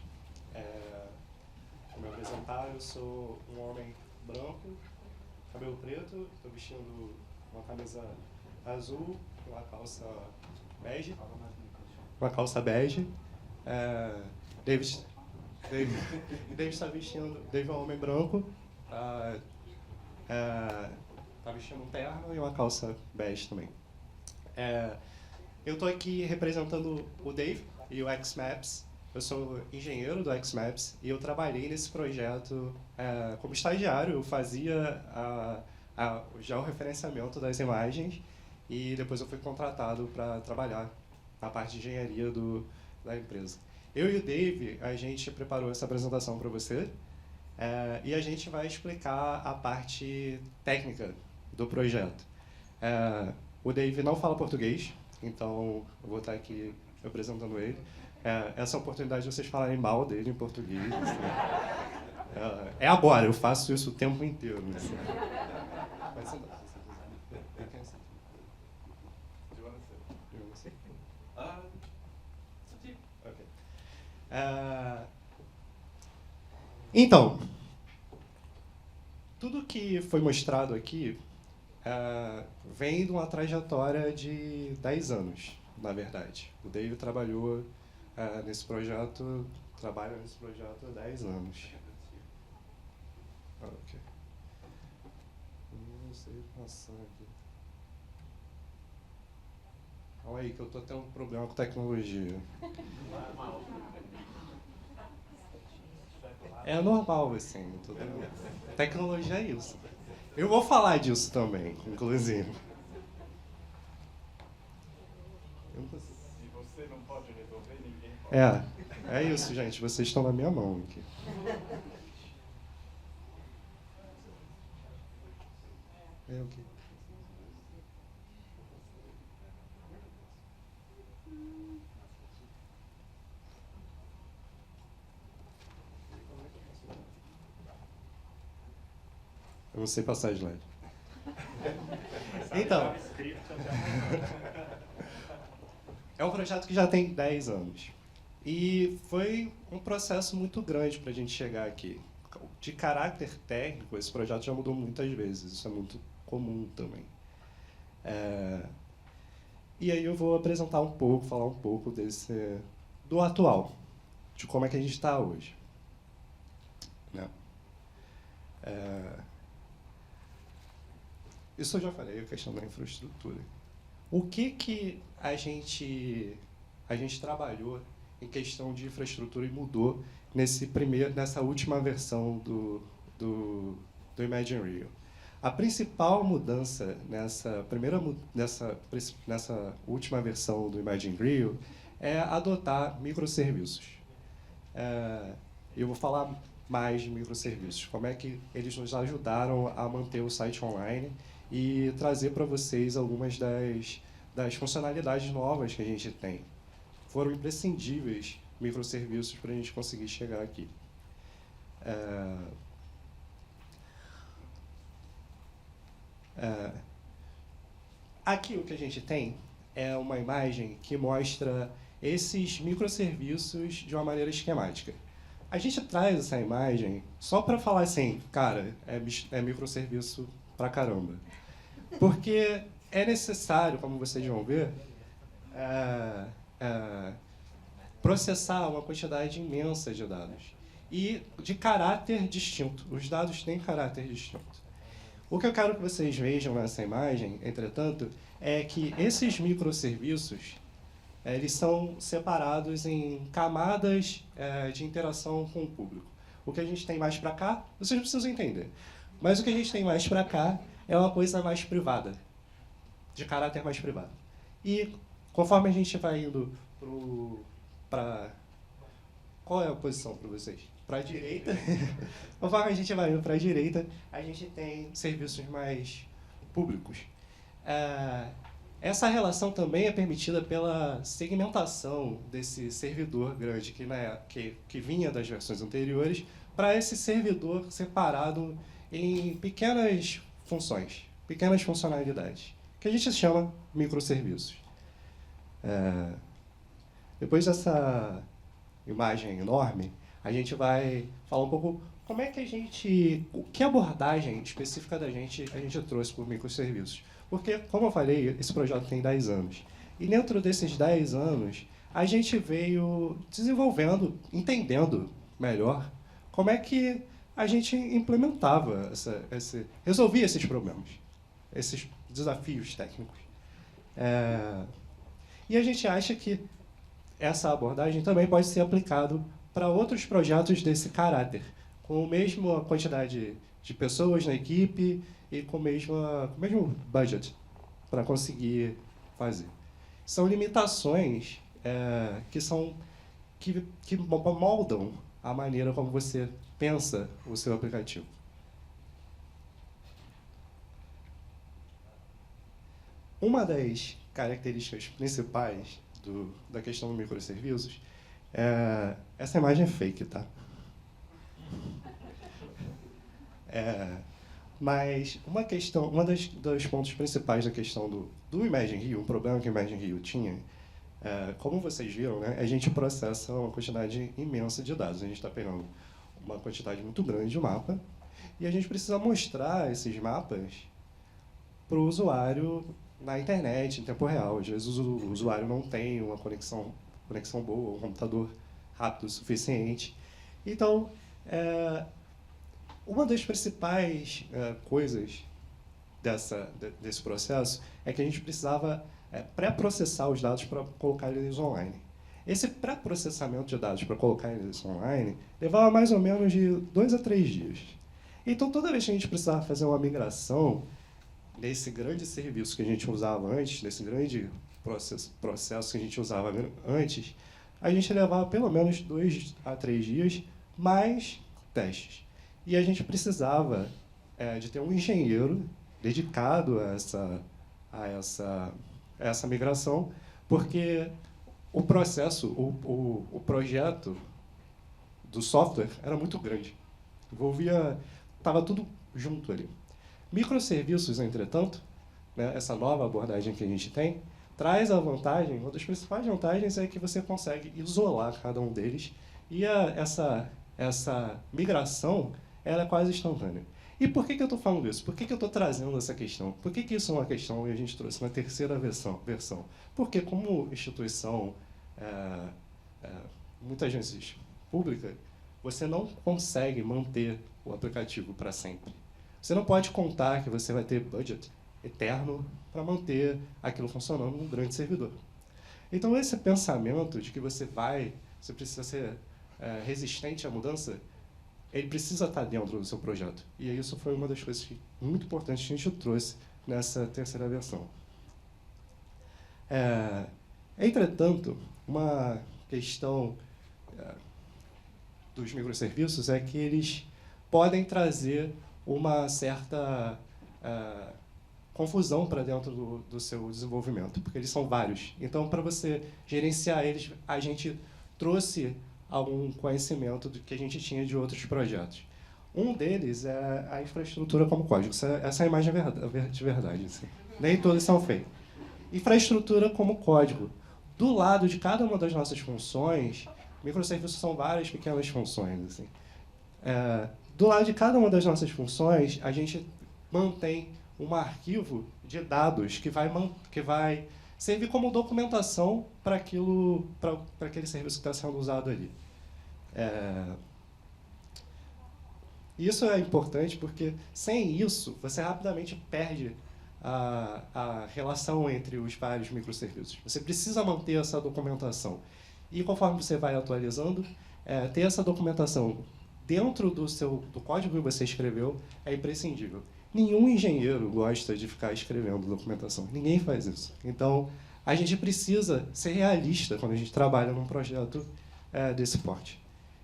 Vou me apresentar. Eu sou um homem branco, cabelo preto. Estou vestindo uma camisa azul, uma calça bege. David está vestindo. David é um homem branco. Está vestindo um terno e uma calça bege também. Eu estou aqui representando o Dave e o XMaps. Eu sou engenheiro do XMaps e eu trabalhei nesse projeto como estagiário. Eu fazia o georreferenciamento das imagens e depois eu fui contratado para trabalhar na parte de engenharia da empresa. Eu e o Dave, a gente preparou essa apresentação para você e a gente vai explicar a parte técnica do projeto. O Dave não fala português, então eu vou estar aqui apresentando ele. Essa oportunidade de vocês falarem mal dele em português. Agora, eu faço isso o tempo inteiro. Pode sentar. Então, tudo que foi mostrado aqui vem de uma trajetória de 10 anos, na verdade. O Dave trabalha nesse projeto há 10 anos. Ok. Não sei passar aqui. Calma aí, que eu estou tendo um problema com tecnologia. É normal, assim. Tecnologia é isso. Eu vou falar disso também, inclusive. Se você não pode resolver, ninguém pode. É isso, gente. Vocês estão na minha mão aqui. É o quê? Eu não sei passar slide. Então, é um projeto que já tem 10 anos. E foi um processo muito grande para a gente chegar aqui. De caráter técnico, esse projeto já mudou muitas vezes. Isso é muito comum também. E aí eu vou apresentar um pouco, falar um pouco do atual, de como é que a gente está hoje. Né? Isso eu já falei, a questão da infraestrutura. O que a gente trabalhou em questão de infraestrutura e mudou nessa última versão do Imagine Rio? A principal mudança nessa última versão do Imagine Rio é adotar microserviços. Eu vou falar mais de microserviços, como é que eles nos ajudaram a manter o site online e trazer para vocês algumas das funcionalidades novas que a gente tem. Foram imprescindíveis microserviços para a gente conseguir chegar aqui. Aqui o que a gente tem é uma imagem que mostra esses microserviços de uma maneira esquemática. A gente traz essa imagem só para falar assim, cara, é microserviço pra caramba. Porque é necessário, como vocês vão ver, processar uma quantidade imensa de dados. E de caráter distinto. Os dados têm caráter distinto. O que eu quero que vocês vejam nessa imagem, entretanto, é que esses microserviços eles são separados em camadas de interação com o público. O que a gente tem mais para cá, vocês precisam entender. Mas o que a gente tem mais para cá é uma coisa mais privada, de caráter mais privado. E conforme a gente vai indo para... Qual é a posição para vocês? Para a direita. Conforme a gente vai indo para a direita, a gente tem serviços mais públicos. Essa relação também é permitida pela segmentação desse servidor grande que vinha das versões anteriores para esse servidor separado em pequenas funções, pequenas funcionalidades, que a gente chama microserviços. Depois dessa imagem enorme, a gente vai falar um pouco como é que que abordagem específica a gente trouxe por microserviços. Porque, como eu falei, esse projeto tem 10 anos. E dentro desses 10 anos, a gente veio desenvolvendo, entendendo melhor como é que a gente implementava, resolvia esses problemas, esses desafios técnicos. E a gente acha que essa abordagem também pode ser aplicada para outros projetos desse caráter, com a mesma quantidade de pessoas na equipe e com o mesmo budget para conseguir fazer. São limitações que moldam a maneira como você pensa o seu aplicativo. Uma das características principais da questão dos microserviços essa imagem é fake, tá? Mas dos pontos principais da questão do Imagine Rio, um problema que o Imagine Rio tinha, como vocês viram, né, a gente processa uma quantidade imensa de dados. A gente está pegando uma quantidade muito grande de mapa e a gente precisa mostrar esses mapas para o usuário na internet, em tempo real. Às vezes o usuário não tem uma conexão boa, um computador rápido o suficiente. Então, uma das principais coisas desse processo é que a gente precisava pré-processar os dados para colocar eles online. Esse pré-processamento de dados para colocar eles online levava mais ou menos de 2 a 3 dias. Então, toda vez que a gente precisava fazer uma migração desse grande serviço que a gente usava antes, desse grande processo que a gente usava antes, a gente levava pelo menos 2 a 3 dias mais testes. E a gente precisava de ter um engenheiro dedicado a essa migração, porque o processo, o projeto do software era muito grande. Estava tudo junto ali. Microserviços, entretanto, né, essa nova abordagem que a gente tem, traz a vantagem, uma das principais vantagens é que você consegue isolar cada um deles e essa migração ela é quase instantânea. E por que eu estou falando isso? Por que eu estou trazendo essa questão? Por que isso é uma questão e a gente trouxe na terceira versão? Porque como instituição, muitas vezes pública, você não consegue manter o aplicativo para sempre. Você não pode contar que você vai ter budget eterno para manter aquilo funcionando num grande servidor. Então, esse pensamento de que você precisa ser resistente à mudança, ele precisa estar dentro do seu projeto. E isso foi uma das coisas muito importantes que a gente trouxe nessa terceira versão. Entretanto, uma questão dos microserviços é que eles podem trazer uma certa confusão para dentro do seu desenvolvimento, porque eles são vários. Então, para você gerenciar eles, a gente trouxe algum conhecimento do que a gente tinha de outros projetos. Um deles é a infraestrutura como código. Essa é a imagem de verdade. Assim. Nem todos são feitos. Infraestrutura como código. Do lado de cada uma das nossas funções, microserviços são várias pequenas funções. Assim. Do lado de cada uma das nossas funções, a gente mantém um arquivo de dados que vai servir como documentação para aquele serviço que está sendo usado ali. Isso é importante porque, sem isso, você rapidamente perde a relação entre os vários microserviços. Você precisa manter essa documentação. E, conforme você vai atualizando, ter essa documentação dentro do código que você escreveu é imprescindível. Nenhum engenheiro gosta de ficar escrevendo documentação. Ninguém faz isso. Então, a gente precisa ser realista quando a gente trabalha num projeto desse porte.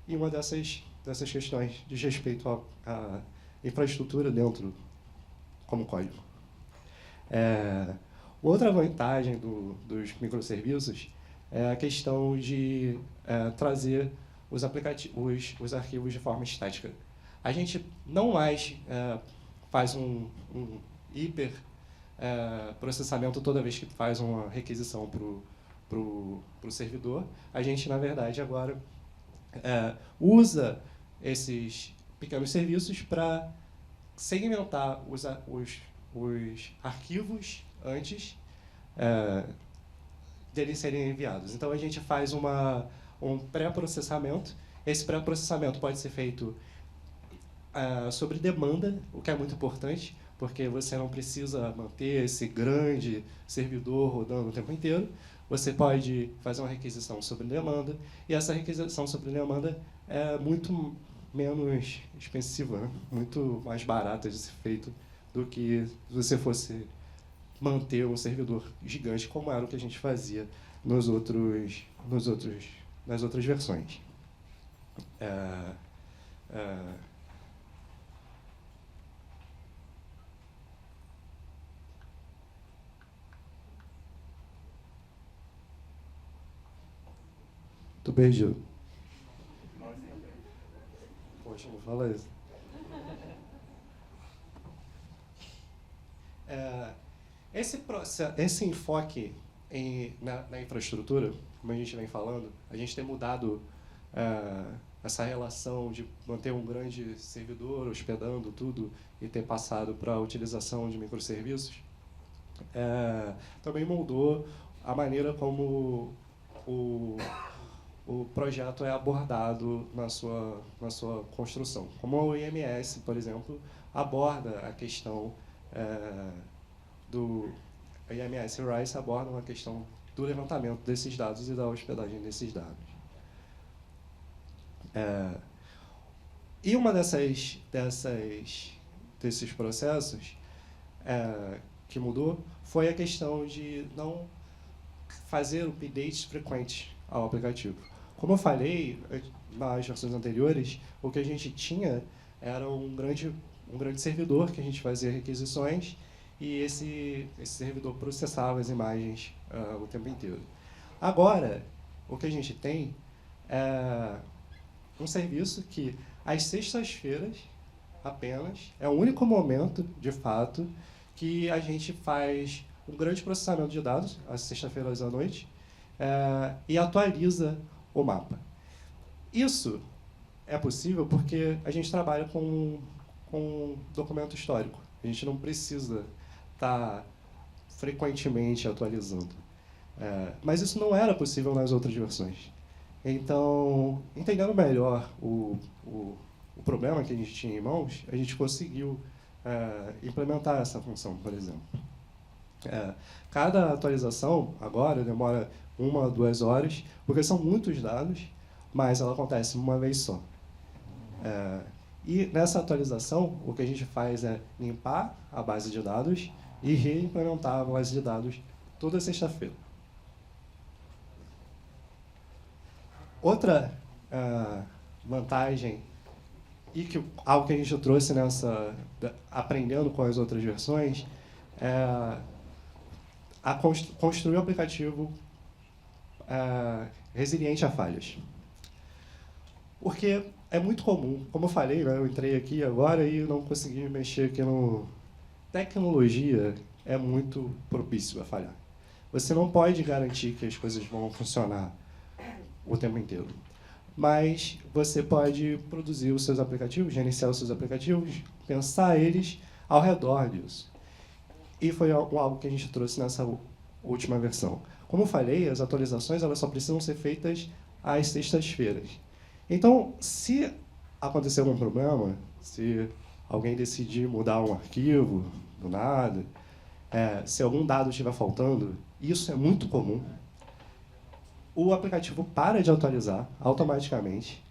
E uma dessas questões diz respeito à infraestrutura dentro como código. Outra vantagem dos microserviços é a questão de trazer os arquivos de forma estática. A gente não mais faz um hiper processamento toda vez que faz uma requisição para o servidor. A gente, na verdade, agora usa esses pequenos serviços para segmentar os arquivos antes deles serem enviados. Então, a gente faz um pré-processamento. Esse pré-processamento pode ser feito sobre demanda, o que é muito importante, porque você não precisa manter esse grande servidor rodando o tempo inteiro. Você pode fazer uma requisição sobre demanda, e essa requisição sobre demanda é muito menos expensiva, né? Muito mais barata de ser feito do que se você fosse manter um servidor gigante, como era o que a gente fazia nas outras versões. Tô perdido. Poxa, não fala isso. Esse enfoque na infraestrutura, como a gente vem falando, a gente tem mudado essa relação de manter um grande servidor hospedando tudo e ter passado para a utilização de microserviços. também moldou a maneira como o projeto é abordado na sua construção. Como o IMS, por exemplo, aborda a questão a IMS e o RISE abordam a questão do levantamento desses dados e da hospedagem desses dados. E uma desses processos que mudou foi a questão de não fazer updates frequentes ao aplicativo. Como eu falei nas versões anteriores, o que a gente tinha era um grande servidor que a gente fazia requisições e esse servidor processava as imagens o tempo inteiro. Agora, o que a gente tem é um serviço que, às sextas-feiras, apenas, é o único momento, de fato, que a gente faz um grande processamento de dados, às sextas-feiras à noite, e atualiza o mapa. Isso é possível porque a gente trabalha com documento histórico. A gente não precisa estar frequentemente atualizando. Mas isso não era possível nas outras versões. Então, entendendo melhor o problema que a gente tinha em mãos, a gente conseguiu implementar essa função, por exemplo. Cada atualização agora demora 1 a 2 horas, porque são muitos dados, mas ela acontece uma vez só. E nessa atualização, o que a gente faz é limpar a base de dados e reimplementar a base de dados toda sexta-feira. Outra vantagem, e algo que a gente trouxe aprendendo com as outras versões, é construir um aplicativo resiliente a falhas. Porque é muito comum, como eu falei, né, eu entrei aqui agora e não consegui mexer aqui no... Tecnologia é muito propício a falhar. Você não pode garantir que as coisas vão funcionar o tempo inteiro. Mas você pode produzir os seus aplicativos, gerenciar os seus aplicativos, pensar eles ao redor disso. E foi algo que a gente trouxe nessa última versão. Como eu falei, as atualizações elas só precisam ser feitas às sextas-feiras. Então, se acontecer algum problema, se alguém decidir mudar um arquivo do nada, se algum dado estiver faltando, isso é muito comum, o aplicativo para de atualizar automaticamente,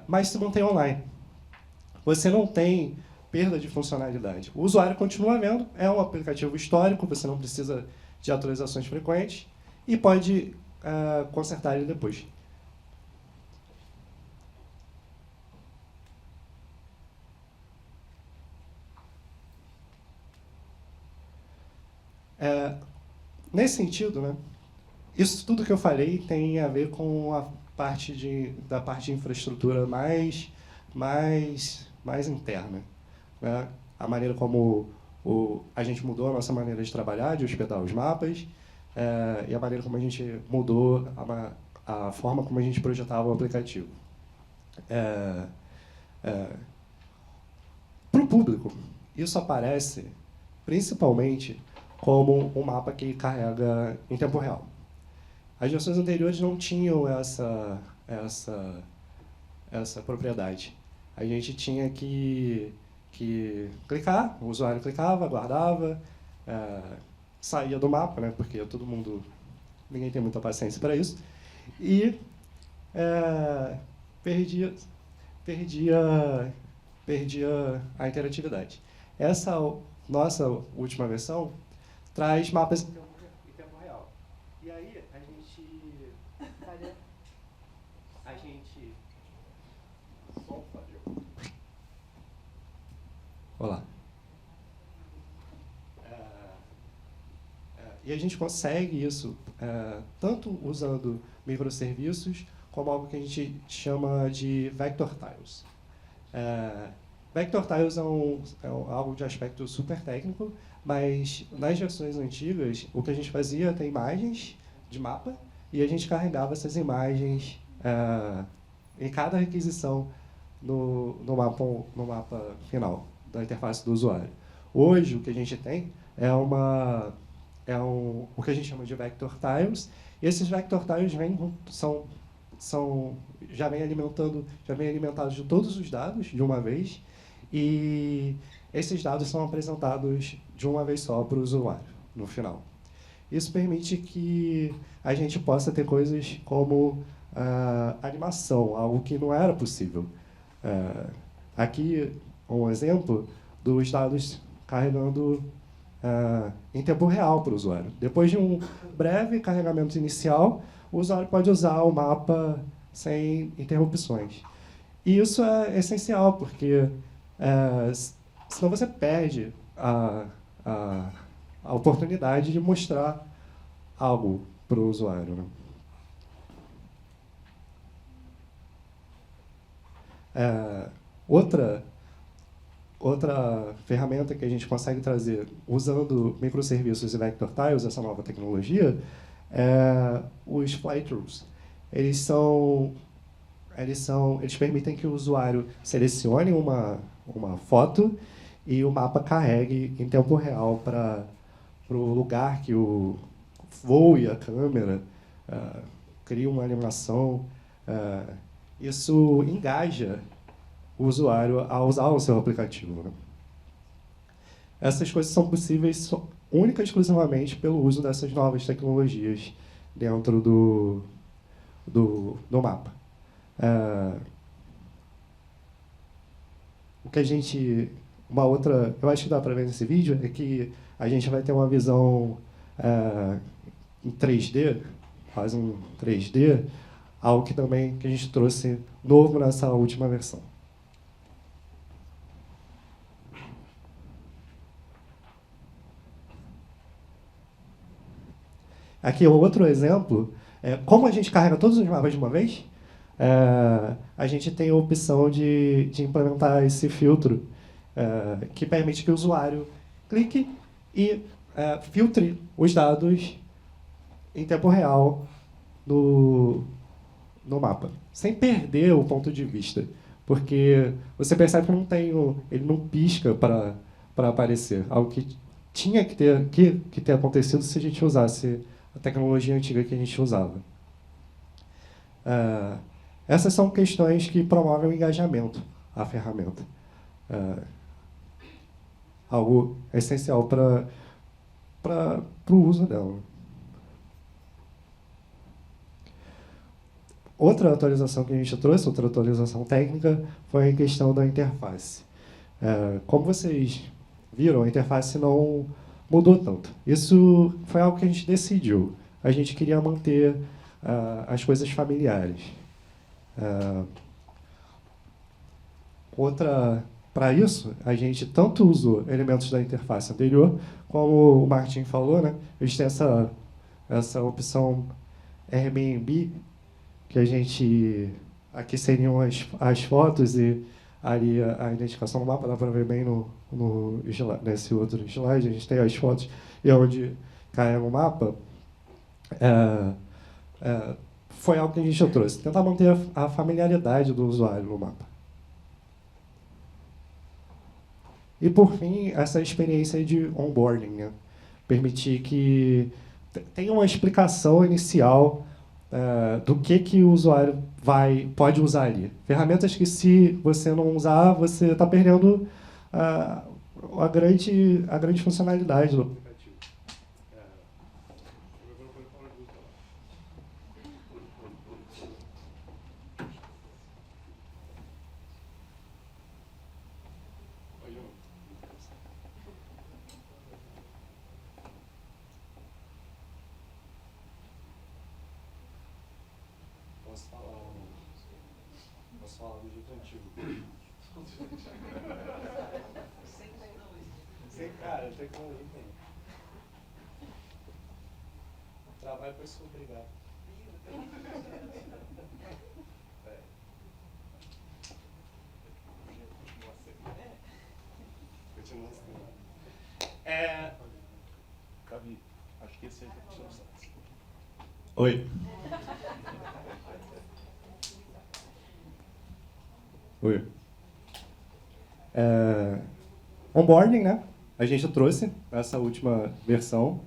mas se mantém online. Você não tem perda de funcionalidade. O usuário continua vendo, é um aplicativo histórico, você não precisa de atualizações frequentes e pode consertar ele depois. Nesse sentido, né, isso tudo que eu falei tem a ver com a parte de infraestrutura mais interna, né? A maneira como a gente mudou a nossa maneira de trabalhar, de hospedar os mapas, e a maneira como a gente mudou a forma como a gente projetava o aplicativo. Para o público, isso aparece principalmente como um mapa que carrega em tempo real. As versões anteriores não tinham essa propriedade. A gente tinha que clicar, o usuário clicava, guardava, saía do mapa, né, porque ninguém tem muita paciência para isso, e perdia a interatividade. Essa nossa última versão traz mapas em tempo real. E aí Olá. E a gente consegue isso tanto usando microserviços como algo que a gente chama de vector tiles. Vector tiles é algo de aspecto super técnico, mas nas versões antigas, o que a gente fazia tem imagens de mapa e a gente carregava essas imagens em cada requisição no mapa final da interface do usuário. Hoje, o que a gente tem o que a gente chama de vector tiles. E esses vector tiles já vem alimentados de todos os dados de uma vez, e esses dados são apresentados de uma vez só para o usuário, no final. Isso permite que a gente possa ter coisas como animação, algo que não era possível. Aqui, um exemplo dos dados carregando em tempo real para o usuário. Depois de um breve carregamento inicial, o usuário pode usar o mapa sem interrupções. E isso é essencial, porque senão você perde a oportunidade de mostrar algo para o usuário, né? Outra ferramenta que a gente consegue trazer usando microserviços e vector tiles, essa nova tecnologia, é os fly-throughs. Eles permitem que o usuário selecione uma foto e o mapa carregue em tempo real para o lugar que o voe a câmera, cria uma animação. Isso engaja o usuário a usar o seu aplicativo, né? Essas coisas são possíveis única e exclusivamente pelo uso dessas novas tecnologias dentro do mapa. Eu acho que dá para ver nesse vídeo, é que a gente vai ter uma visão em 3D, quase um 3D, algo que a gente trouxe novo nessa última versão. Aqui outro exemplo, como a gente carrega todos os mapas de uma vez, a gente tem a opção de implementar esse filtro, que permite que o usuário clique e filtre os dados em tempo real no mapa, sem perder o ponto de vista, porque você percebe que ele não pisca para aparecer, algo que tinha que ter acontecido se a gente usasse a tecnologia antiga que a gente usava. Essas são questões que promovem o engajamento à ferramenta. Algo essencial para o uso dela. Outra atualização que a gente trouxe, outra atualização técnica, foi a questão da interface. Como vocês viram, a interface não mudou tanto. Isso foi algo que a gente decidiu. A gente queria manter as coisas familiares. Para isso, a gente tanto usou elementos da interface anterior, como o Martin falou, né? A gente tem essa opção Airbnb, que a gente... Aqui seriam as fotos e ali a identificação do mapa, dá para ver bem nesse outro slide. A gente tem as fotos e onde cai o mapa. Foi algo que a gente trouxe. Tentar manter a familiaridade do usuário no mapa. E, por fim, essa experiência de onboarding, né? Permitir que tenha uma explicação inicial do que o usuário pode usar ali. Ferramentas que, se você não usar, você está perdendo a grande funcionalidade do aplicativo. Posso falar do jeito antigo. Sem cara, tecnologia tem. Trabalho para isso, obrigado. Continua assim. Davi, acho que esse é o seu site. Oi. Oi. Onboarding, né? a gente trouxe essa última versão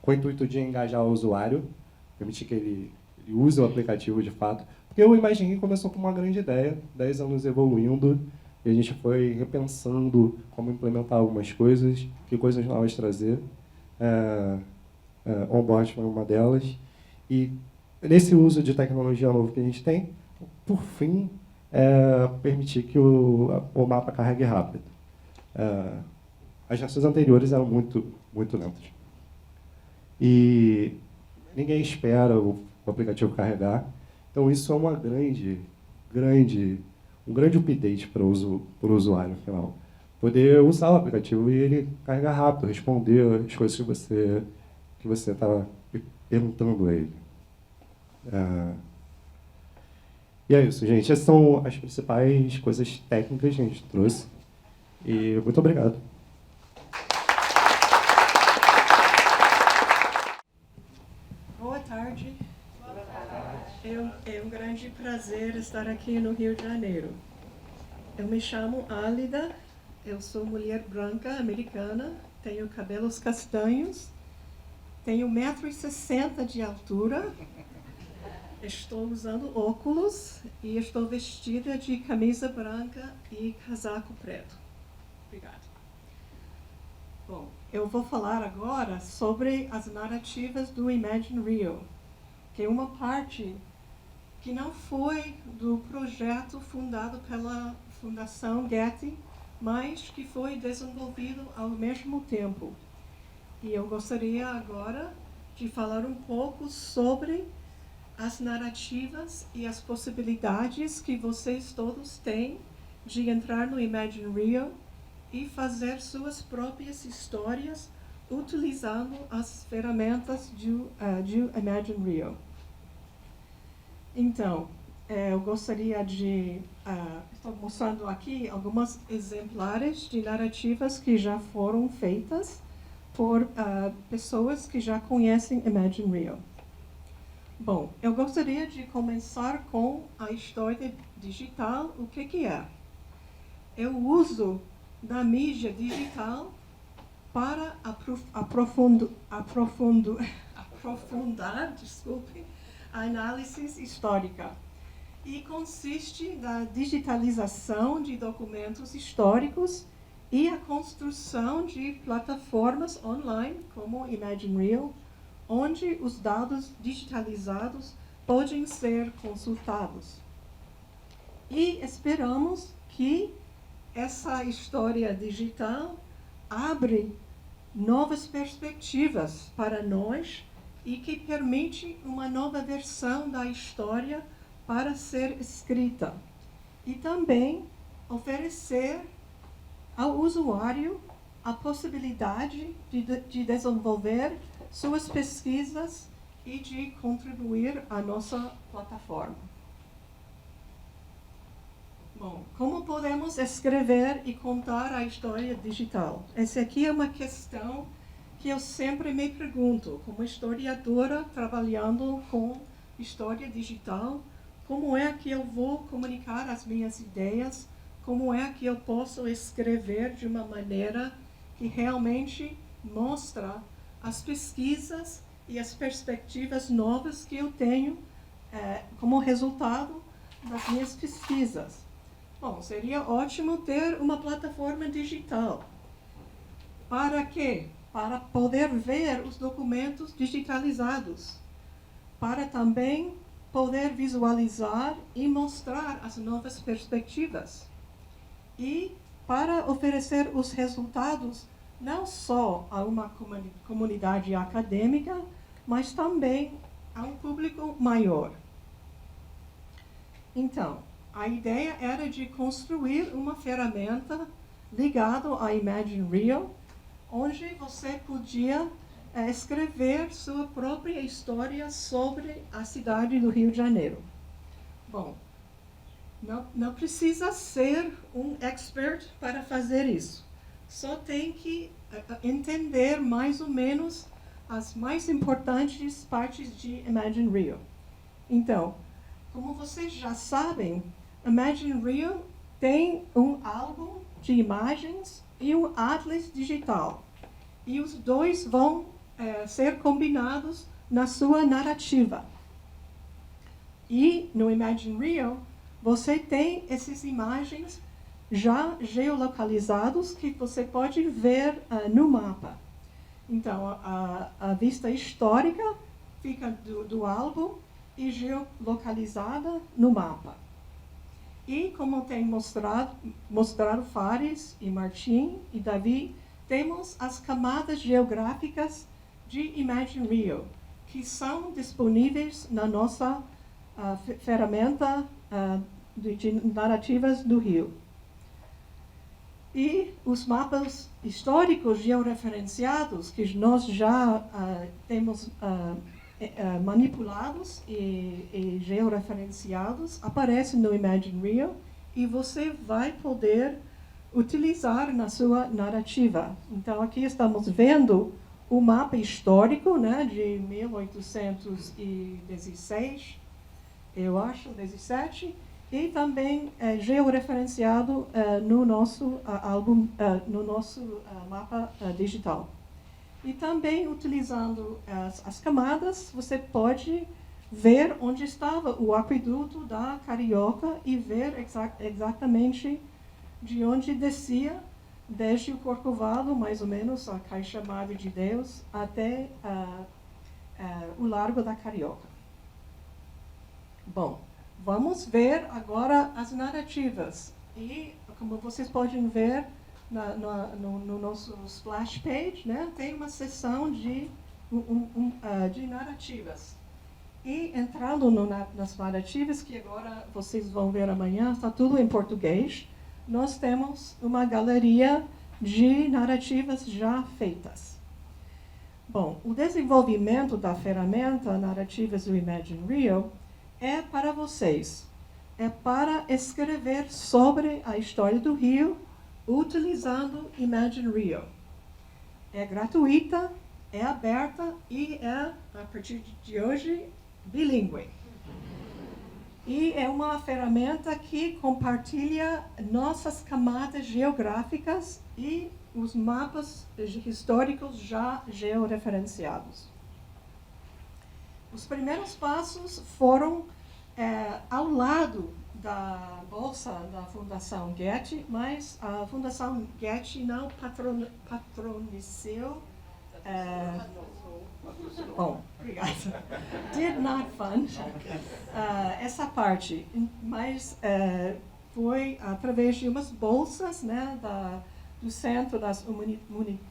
com o intuito de engajar o usuário, permitir que ele use o aplicativo de fato. Porque o Imagine começou com uma grande ideia, 10 anos evoluindo, e a gente foi repensando como implementar algumas coisas, que coisas novas trazer. Onboard foi uma delas. E nesse uso de tecnologia novo que a gente tem, por fim, permitir que o mapa carregue rápido. As versões anteriores eram muito lentas. E ninguém espera o aplicativo carregar. Então, isso é um grande update para o usuário final. Poder usar o aplicativo e ele carregar rápido, responder as coisas que você estava perguntando a ele. E é isso, gente. Essas são as principais coisas técnicas que a gente trouxe. E muito obrigado. Boa tarde. É um grande prazer estar aqui no Rio de Janeiro. Eu me chamo Álida, eu sou mulher branca americana, tenho cabelos castanhos, tenho 1,60 m de altura, estou usando óculos e estou vestida de camisa branca e casaco preto. Obrigada. Bom, eu vou falar agora sobre as narrativas do Imagine Rio, que é uma parte que não foi do projeto fundado pela Fundação Getty, mas que foi desenvolvido ao mesmo tempo. E eu gostaria agora de falar um pouco sobre as narrativas e as possibilidades que vocês todos têm de entrar no Imagine Rio e fazer suas próprias histórias utilizando as ferramentas de Imagine Rio. Então, eu gostaria de... estou mostrando aqui algumas exemplares de narrativas que já foram feitas por pessoas que já conhecem Imagine Rio. Bom, eu gostaria de começar com a história digital. O que é? É o uso da mídia digital para aprofundar, a análise histórica. E consiste na digitalização de documentos históricos e a construção de plataformas online, como Imagine Rio, onde os dados digitalizados podem ser consultados. E esperamos que essa história digital abre novas perspectivas para nós e que permite uma nova versão da história para ser escrita. E também oferecer ao usuário a possibilidade de desenvolver suas pesquisas e de contribuir à nossa plataforma. Bom, como podemos escrever e contar a história digital? Essa aqui é uma questão que eu sempre me pergunto, como historiadora trabalhando com história digital, como é que eu vou comunicar as minhas ideias, como é que eu posso escrever de uma maneira que realmente mostra as pesquisas e as perspectivas novas que eu tenho como resultado das minhas pesquisas. Bom, seria ótimo ter uma plataforma digital. Para quê? Para poder ver os documentos digitalizados, para também poder visualizar e mostrar as novas perspectivas, e para oferecer os resultados não só a uma comunidade acadêmica, mas também a um público maior. Então, a ideia era de construir uma ferramenta ligada a Imagine Rio, onde você podia escrever sua própria história sobre a cidade do Rio de Janeiro. Bom, não precisa ser um expert para fazer isso. Só tem que entender mais ou menos as mais importantes partes de Imagine Rio. Então, como vocês já sabem, Imagine Rio tem um álbum de imagens e um atlas digital. E os dois vão ser combinados na sua narrativa. E no Imagine Rio, você tem essas imagens já geolocalizadas que você pode ver no mapa. Então, a vista histórica fica do álbum e geolocalizada no mapa. E como tem mostrado Fares e Martim e Davi, temos as camadas geográficas de Imagine Rio, que são disponíveis na nossa ferramenta de narrativas do Rio. E os mapas históricos georreferenciados, que nós já temos manipulados e georreferenciados, aparecem no Imagine Rio e você vai poder utilizar na sua narrativa. Então, aqui estamos vendo o mapa histórico, né, de 1816, eu acho, 17, e também georreferenciado no nosso álbum, no nosso mapa digital. E também, utilizando as camadas, você pode ver onde estava o aqueduto da Carioca e ver exatamente de onde descia, desde o Corcovado, mais ou menos, a Caixa Madre de Deus, até o Largo da Carioca. Bom, vamos ver agora as narrativas. E, como vocês podem ver no nosso splash page, né, tem uma seção de narrativas. E entrando nas narrativas, que agora vocês vão ver amanhã, está tudo em português, nós temos uma galeria de narrativas já feitas. Bom, o desenvolvimento da ferramenta Narrativas do Imagine Rio é para vocês. É para escrever sobre a história do Rio utilizando Imagine Rio. É gratuita, é aberta e é, a partir de hoje, bilíngue. E é uma ferramenta que compartilha nossas camadas geográficas e os mapas históricos já georreferenciados. Os primeiros passos foram ao lado da bolsa da Fundação Getty, mas a Fundação Getty não patronizou. Bom, obrigada. Did not fund essa parte, mas foi através de umas bolsas, né, do Centro das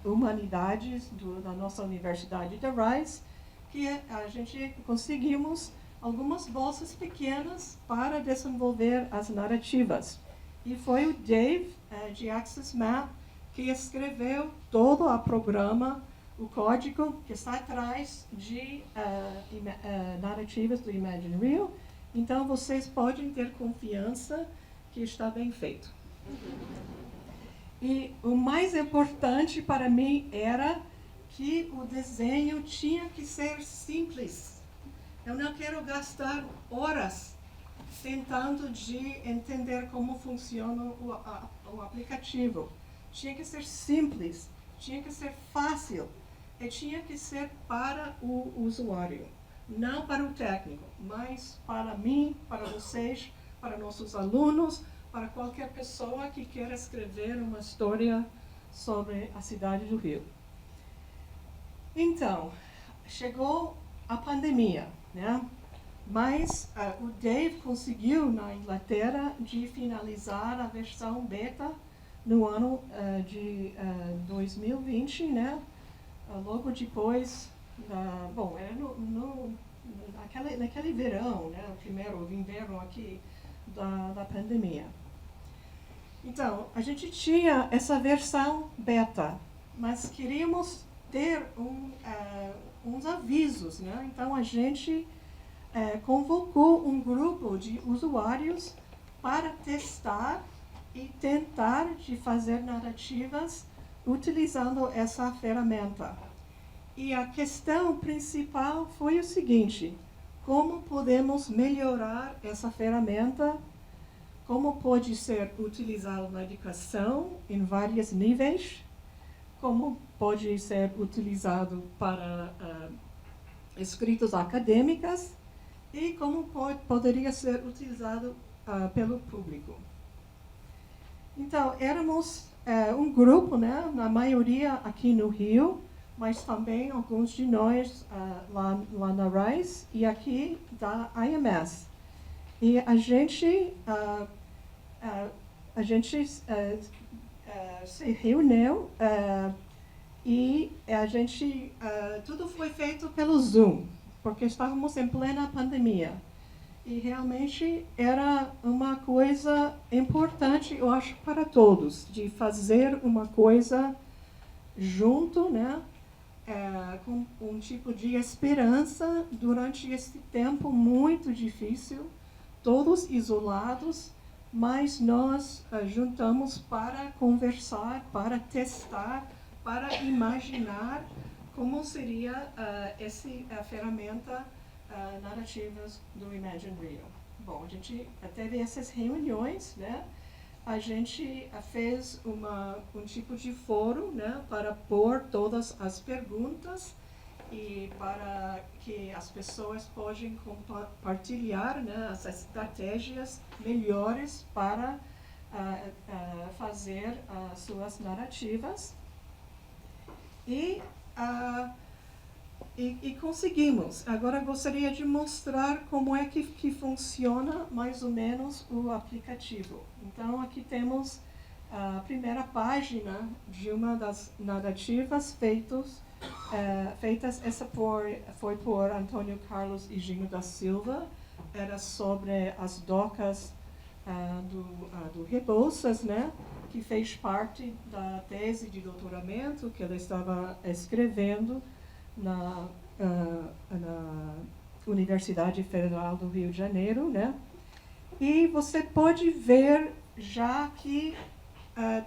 Humanidades da nossa Universidade de Rice, que a gente conseguimos algumas bolsas pequenas para desenvolver as narrativas. E foi o Dave, de Access Map, que escreveu todo o programa, o código que está atrás de narrativas do Imagine Rio. Então, vocês podem ter confiança que está bem feito. E o mais importante para mim era que o desenho tinha que ser simples. Eu não quero gastar horas tentando de entender como funciona o aplicativo. Tinha que ser simples, tinha que ser fácil e tinha que ser para o usuário, não para o técnico, mas para mim, para vocês, para nossos alunos, para qualquer pessoa que queira escrever uma história sobre a cidade do Rio. Então, chegou a pandemia, né? Mas o Dave conseguiu, na Inglaterra, de finalizar a versão beta no ano de 2020, né? Logo depois, bom, era naquele verão, né? O primeiro inverno aqui da pandemia. Então, a gente tinha essa versão beta, mas queríamos ter uns avisos, né? Então, a gente convocou um grupo de usuários para testar e tentar de fazer narrativas utilizando essa ferramenta. E a questão principal foi o seguinte: como podemos melhorar essa ferramenta como pode ser utilizado na educação em vários níveis, como pode ser utilizado para escritas acadêmicas e como poderia ser utilizado pelo público. Então, éramos um grupo, né, na maioria aqui no Rio, mas também alguns de nós lá na Rice e aqui da IMS. E a gente se reuniu e a gente tudo foi feito pelo Zoom, porque estávamos em plena pandemia. E realmente era uma coisa importante, eu acho, para todos, de fazer uma coisa junto, né, com um tipo de esperança durante esse tempo muito difícil, todos isolados, mas nós juntamos para conversar, para testar, para imaginar como seria essa ferramenta narrativas do Imagine Rio. Bom, a gente teve essas reuniões, né? A gente fez um tipo de fórum, né, para pôr todas as perguntas e para que as pessoas possam compartilhar, né, as estratégias melhores para fazer as suas narrativas. E conseguimos. Agora gostaria de mostrar como é que funciona mais ou menos o aplicativo. Então aqui temos a primeira página de uma das narrativas feitas. Essa foi por Antônio Carlos Higino da Silva. Era sobre as docas do Rebouças, né? Que fez parte da tese de doutoramento que ele estava escrevendo na Universidade Federal do Rio de Janeiro, né? E você pode ver já que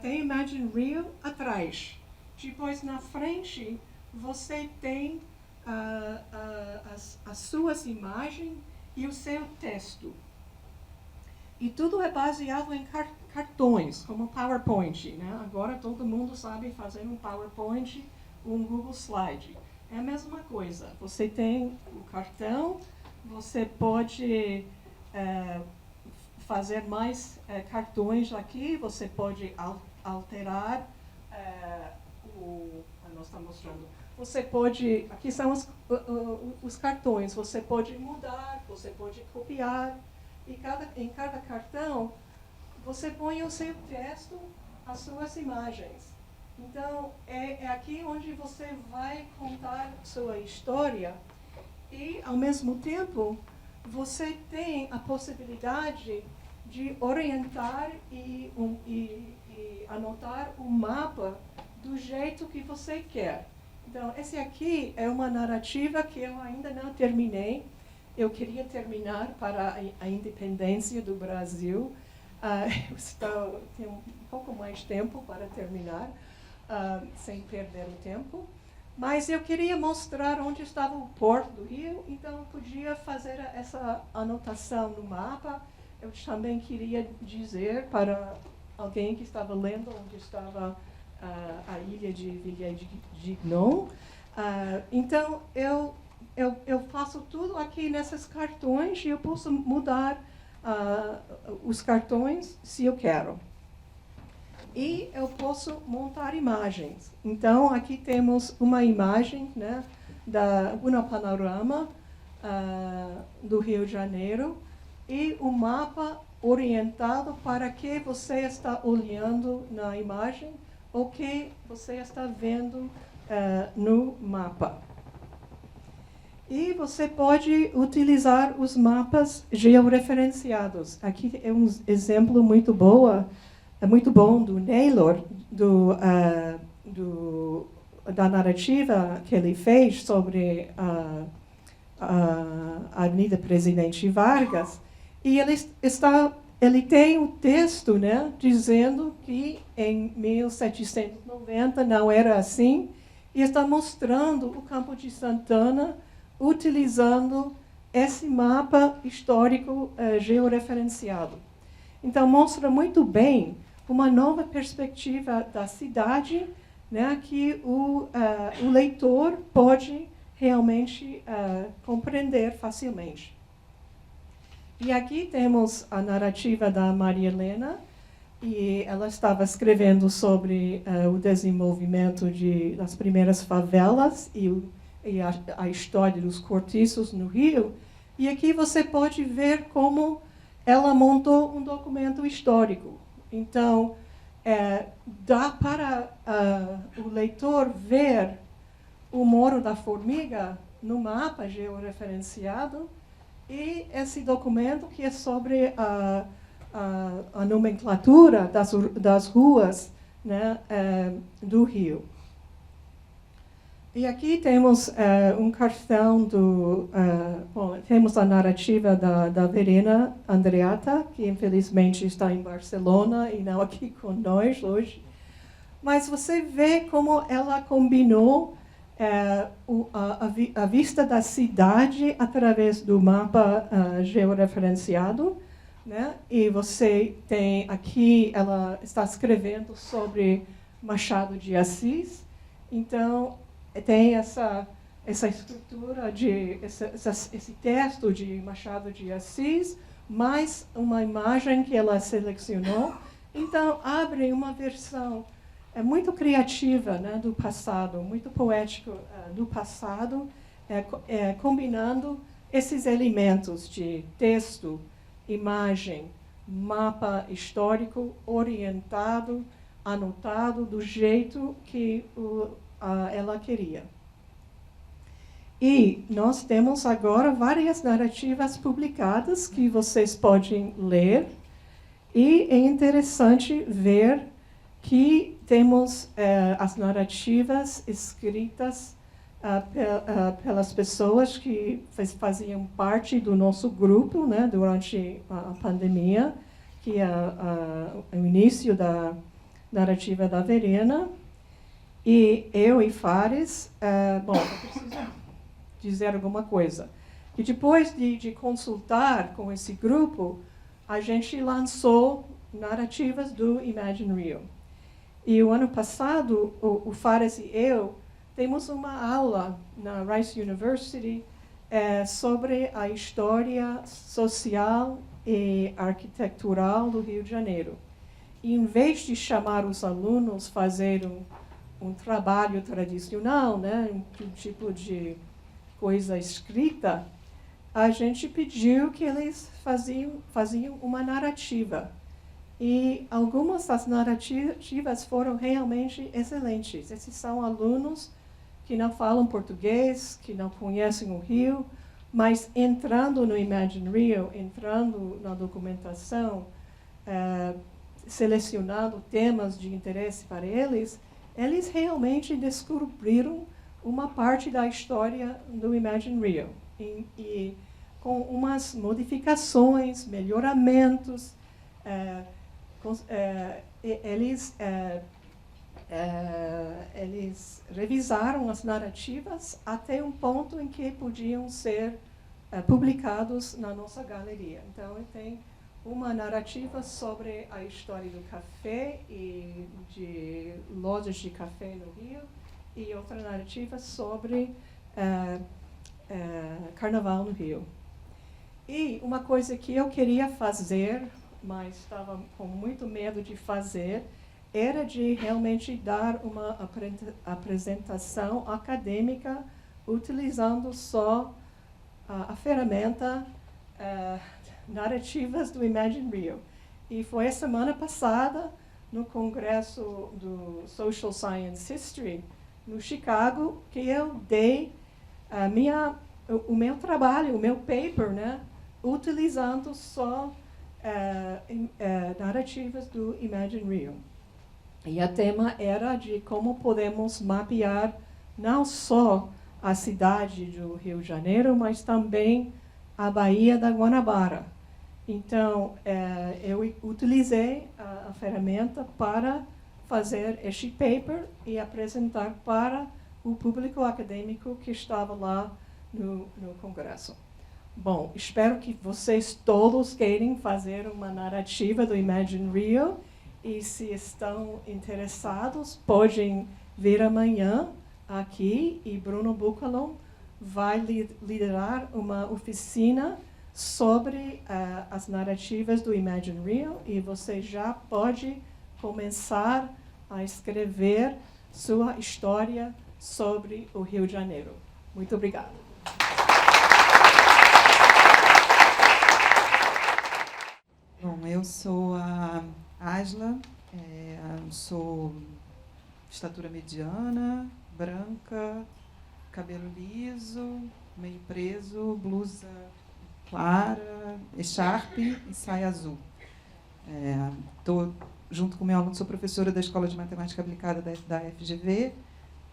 tem Imagine Rio atrás. Depois, na frente, você tem as suas imagens e o seu texto. E tudo é baseado em cartões, como PowerPoint, né? Agora todo mundo sabe fazer um PowerPoint ou um Google Slide. É a mesma coisa. Você tem o cartão, você pode fazer mais cartões aqui, você pode alterar nós estamos mostrando. Você pode, aqui são os cartões, você pode mudar, você pode copiar, e em cada cartão você põe o seu texto, as suas imagens. Então, é aqui onde você vai contar sua história e, ao mesmo tempo, você tem a possibilidade de orientar e anotar o mapa do jeito que você quer. Então, esse aqui é uma narrativa que eu ainda não terminei. Eu queria terminar para a independência do Brasil. Eu tenho um pouco mais tempo para terminar. Sem perder o tempo, mas eu queria mostrar onde estava o Porto do Rio, então eu podia fazer essa anotação no mapa. Eu também queria dizer para alguém que estava lendo onde estava a ilha de Villers-Gignon. Então eu faço tudo aqui nesses cartões e eu posso mudar os cartões se eu quero. E eu posso montar imagens. Então, aqui temos uma imagem, né, um panorama do Rio de Janeiro e um mapa orientado para que você está olhando na imagem ou que você está vendo no mapa. E você pode utilizar os mapas georreferenciados. Aqui é um exemplo muito bom do Naylor, da narrativa que ele fez sobre a Avenida Presidente Vargas, e ele tem um texto, né, dizendo que em 1790 não era assim, e está mostrando o Campo de Santana utilizando esse mapa histórico georreferenciado. Então, mostra muito bem uma nova perspectiva da cidade, né, que o leitor pode realmente compreender facilmente. E aqui temos a narrativa da Maria Helena, e ela estava escrevendo sobre o desenvolvimento das primeiras favelas e a história dos cortiços no Rio. E aqui você pode ver como ela montou um documento histórico. Então, dá para o leitor ver o Morro da Formiga no mapa georreferenciado e esse documento que é sobre a nomenclatura das ruas, né, do Rio. E aqui temos um cartão temos a narrativa da Verena Andreatta, que infelizmente está em Barcelona e não aqui com nós hoje. Mas você vê como ela combinou a vista da cidade através do mapa georreferenciado, né? E você tem aqui, ela está escrevendo sobre Machado de Assis, então tem essa estrutura esse texto de Machado de Assis, mais uma imagem que ela selecionou. Então abre uma versão muito criativa, né, do passado, muito poético do passado, combinando esses elementos de texto, imagem, mapa histórico orientado, anotado do jeito que ela queria. E nós temos agora várias narrativas publicadas que vocês podem ler, e é interessante ver que temos as narrativas escritas pelas pessoas que faziam parte do nosso grupo, né, durante a pandemia, que é o início da narrativa da Verena. E eu e Fares, eu preciso dizer alguma coisa. E depois de consultar com esse grupo, a gente lançou narrativas do Imagine Rio. E o ano passado, o Fares e eu temos uma aula na Rice University sobre a história social e arquitetural do Rio de Janeiro. E em vez de chamar os alunos a fazer um trabalho tradicional, né, um tipo de coisa escrita, a gente pediu que eles faziam uma narrativa. E algumas das narrativas foram realmente excelentes. Esses são alunos que não falam português, que não conhecem o Rio, mas entrando no Imagine Rio, entrando na documentação, selecionando temas de interesse para eles, eles realmente descobriram uma parte da história do Imagine Rio. E com umas modificações, melhoramentos, eles revisaram as narrativas até um ponto em que podiam ser publicados na nossa galeria. Então, tem uma narrativa sobre a história do café e de lojas de café no Rio, e outra narrativa sobre carnaval no Rio. E uma coisa que eu queria fazer, mas estava com muito medo de fazer, era de realmente dar uma apresentação acadêmica utilizando só a ferramenta narrativas do Imagine Rio. E foi a semana passada, no congresso do Social Science History, no Chicago, que eu dei o meu trabalho, o meu paper, né, utilizando só narrativas do Imagine Rio. E o tema era de como podemos mapear não só a cidade do Rio de Janeiro, mas também a Baía da Guanabara. Então, eu utilizei a ferramenta para fazer este paper e apresentar para o público acadêmico que estava lá no congresso. Bom, espero que vocês todos queiram fazer uma narrativa do Imagine Rio. E se estão interessados, podem vir amanhã aqui e Bruno Bucalon vai liderar uma oficina sobre as narrativas do Imagine Rio e você já pode começar a escrever sua história sobre o Rio de Janeiro. Muito obrigada. Bom, eu sou a Asla, sou estatura mediana, branca, cabelo liso, meio preso, blusa clara, echarpe e saia azul. Estou junto com o meu aluno, sou professora da Escola de Matemática Aplicada da FGV,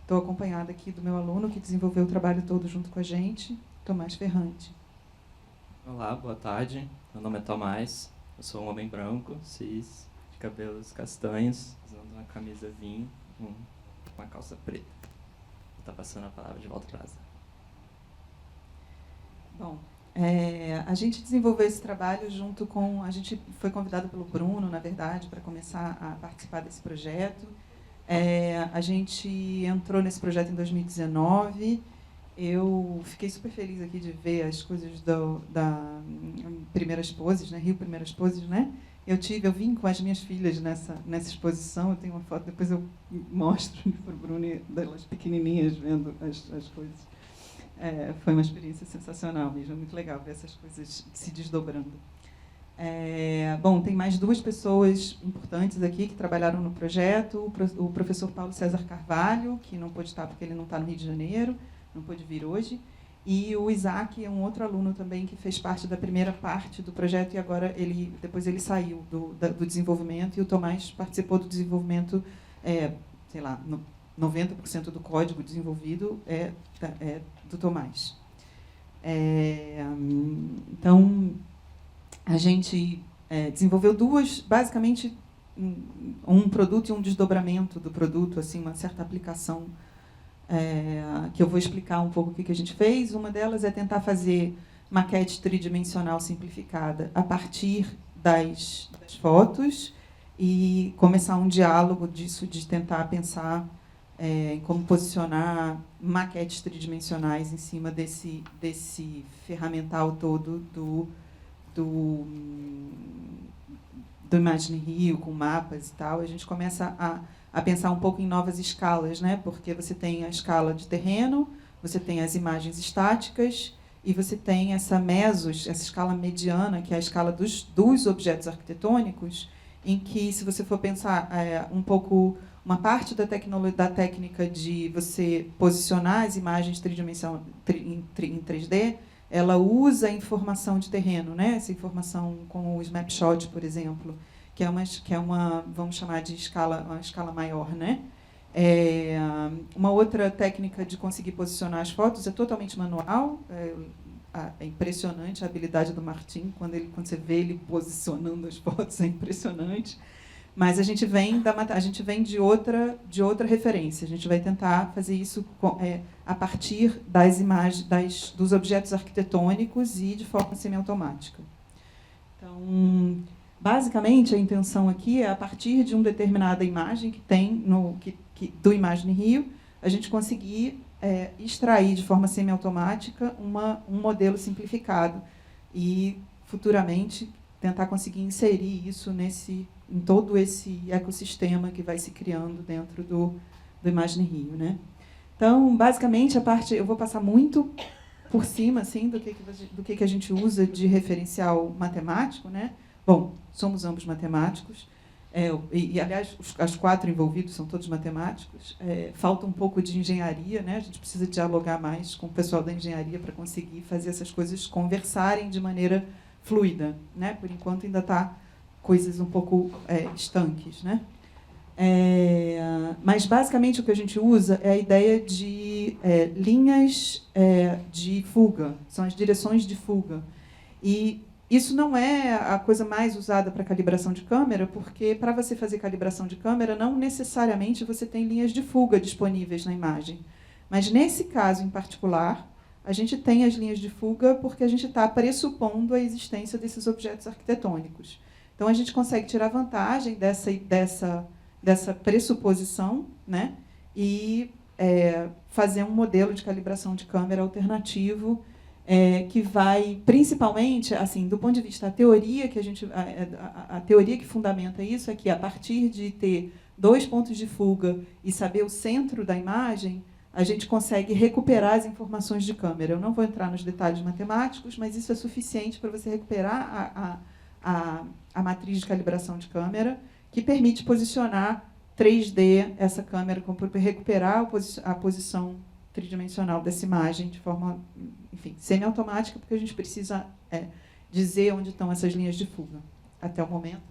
estou acompanhada aqui do meu aluno que desenvolveu o trabalho todo junto com a gente, Tomás Ferrante. Olá, boa tarde, meu nome é Tomás, eu sou um homem branco, cis, de cabelos castanhos, usando uma camisa vinho, uma calça preta. Vou estar passando a palavra de volta para a Asa. Bom, a gente desenvolveu esse trabalho junto com... A gente foi convidado pelo Bruno, na verdade, para começar a participar desse projeto. A gente entrou nesse projeto em 2019. Eu fiquei super feliz aqui de ver as coisas da Primeiras Poses, né? Rio Primeiras Poses, né? Eu vim com as minhas filhas nessa exposição. Eu tenho uma foto, depois eu mostro para o Bruno, delas pequenininhas, vendo as coisas. Foi uma experiência sensacional mesmo, muito legal ver essas coisas se desdobrando. Bom, tem mais duas pessoas importantes aqui que trabalharam no projeto, o professor Paulo César Carvalho, que não pôde estar porque ele não está no Rio de Janeiro, não pôde vir hoje, e o Isaac é um outro aluno também que fez parte da primeira parte do projeto e agora depois ele saiu do desenvolvimento, e o Tomás participou do desenvolvimento, sei lá, 90% do código desenvolvido é do Tomás. Então, a gente desenvolveu basicamente um produto e um desdobramento do produto, assim, uma certa aplicação que eu vou explicar um pouco o que a gente fez. Uma delas é tentar fazer maquete tridimensional simplificada a partir das fotos e começar um diálogo disso, de tentar pensar em como posicionar maquetes tridimensionais em cima desse ferramental todo do Imagine Rio, com mapas e tal. A gente começa a pensar um pouco em novas escalas, né? Porque você tem a escala de terreno, você tem as imagens estáticas e você tem essa escala mediana, que é a escala dos objetos arquitetônicos, em que, se você for pensar um pouco, uma parte da técnica de você posicionar as imagens em 3D, ela usa a informação de terreno, né? Essa informação com o snapshot, por exemplo, que é uma, vamos chamar de uma escala maior, né? Uma outra técnica de conseguir posicionar as fotos é totalmente manual. É impressionante a habilidade do Martim, quando você vê ele posicionando as fotos, é impressionante. Mas a gente vem de outra referência. A gente vai tentar fazer isso a partir das imagens, dos objetos arquitetônicos e de forma semiautomática. Então, basicamente, a intenção aqui é, a partir de uma determinada imagem que tem do Imagine Rio, a gente conseguir extrair de forma semiautomática um modelo simplificado e, futuramente, tentar conseguir inserir isso em todo esse ecossistema que vai se criando dentro do Imagine Rio, né? Então, basicamente, eu vou passar muito por cima, assim, do que a gente usa de referencial matemático, né? Bom, somos ambos matemáticos, aliás, os 4 envolvidos são todos matemáticos. Falta um pouco de engenharia, né? A gente precisa dialogar mais com o pessoal da engenharia para conseguir fazer essas coisas conversarem de maneira fluida, né? Por enquanto ainda está coisas um pouco estanques, né? Mas basicamente o que a gente usa é a ideia de linhas de fuga, são as direções de fuga. E isso não é a coisa mais usada para calibração de câmera, porque para você fazer calibração de câmera não necessariamente você tem linhas de fuga disponíveis na imagem. Mas nesse caso em particular, a gente tem as linhas de fuga porque a gente está pressupondo a existência desses objetos arquitetônicos. Então, a gente consegue tirar vantagem dessa pressuposição, né, e fazer um modelo de calibração de câmera alternativo que vai, principalmente, assim, do ponto de vista da teoria, a teoria que fundamenta isso é que, a partir de ter 2 pontos de fuga e saber o centro da imagem, a gente consegue recuperar as informações de câmera. Eu não vou entrar nos detalhes matemáticos, mas isso é suficiente para você recuperar a matriz de calibração de câmera, que permite posicionar 3D essa câmera, recuperar a posição tridimensional dessa imagem de forma, enfim, semiautomática, porque a gente precisa dizer onde estão essas linhas de fuga. Até o momento,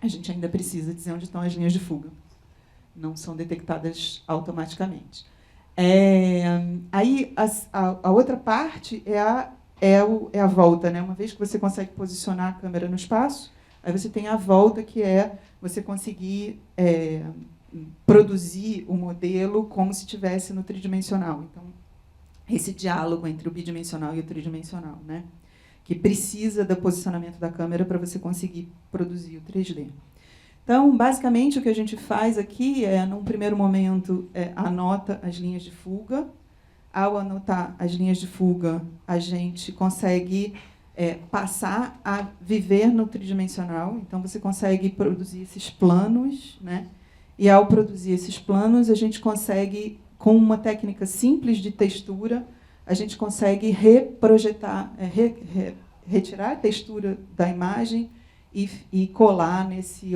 a gente ainda precisa dizer onde estão as linhas de fuga. Não são detectadas automaticamente. Aí, a outra parte é a volta, né? Uma vez que você consegue posicionar a câmera no espaço, aí você tem a volta, que é você conseguir produzir o modelo como se estivesse no tridimensional. Então, esse diálogo entre o bidimensional e o tridimensional, né? Que precisa do posicionamento da câmera para você conseguir produzir o 3D. Então, basicamente, o que a gente faz aqui num primeiro momento, anota as linhas de fuga. Ao anotar as linhas de fuga, a gente consegue passar a viver no tridimensional. Então, você consegue produzir esses planos, né? E, ao produzir esses planos, a gente consegue, com uma técnica simples de textura, a gente consegue reprojetar, retirar a textura da imagem e colar nesse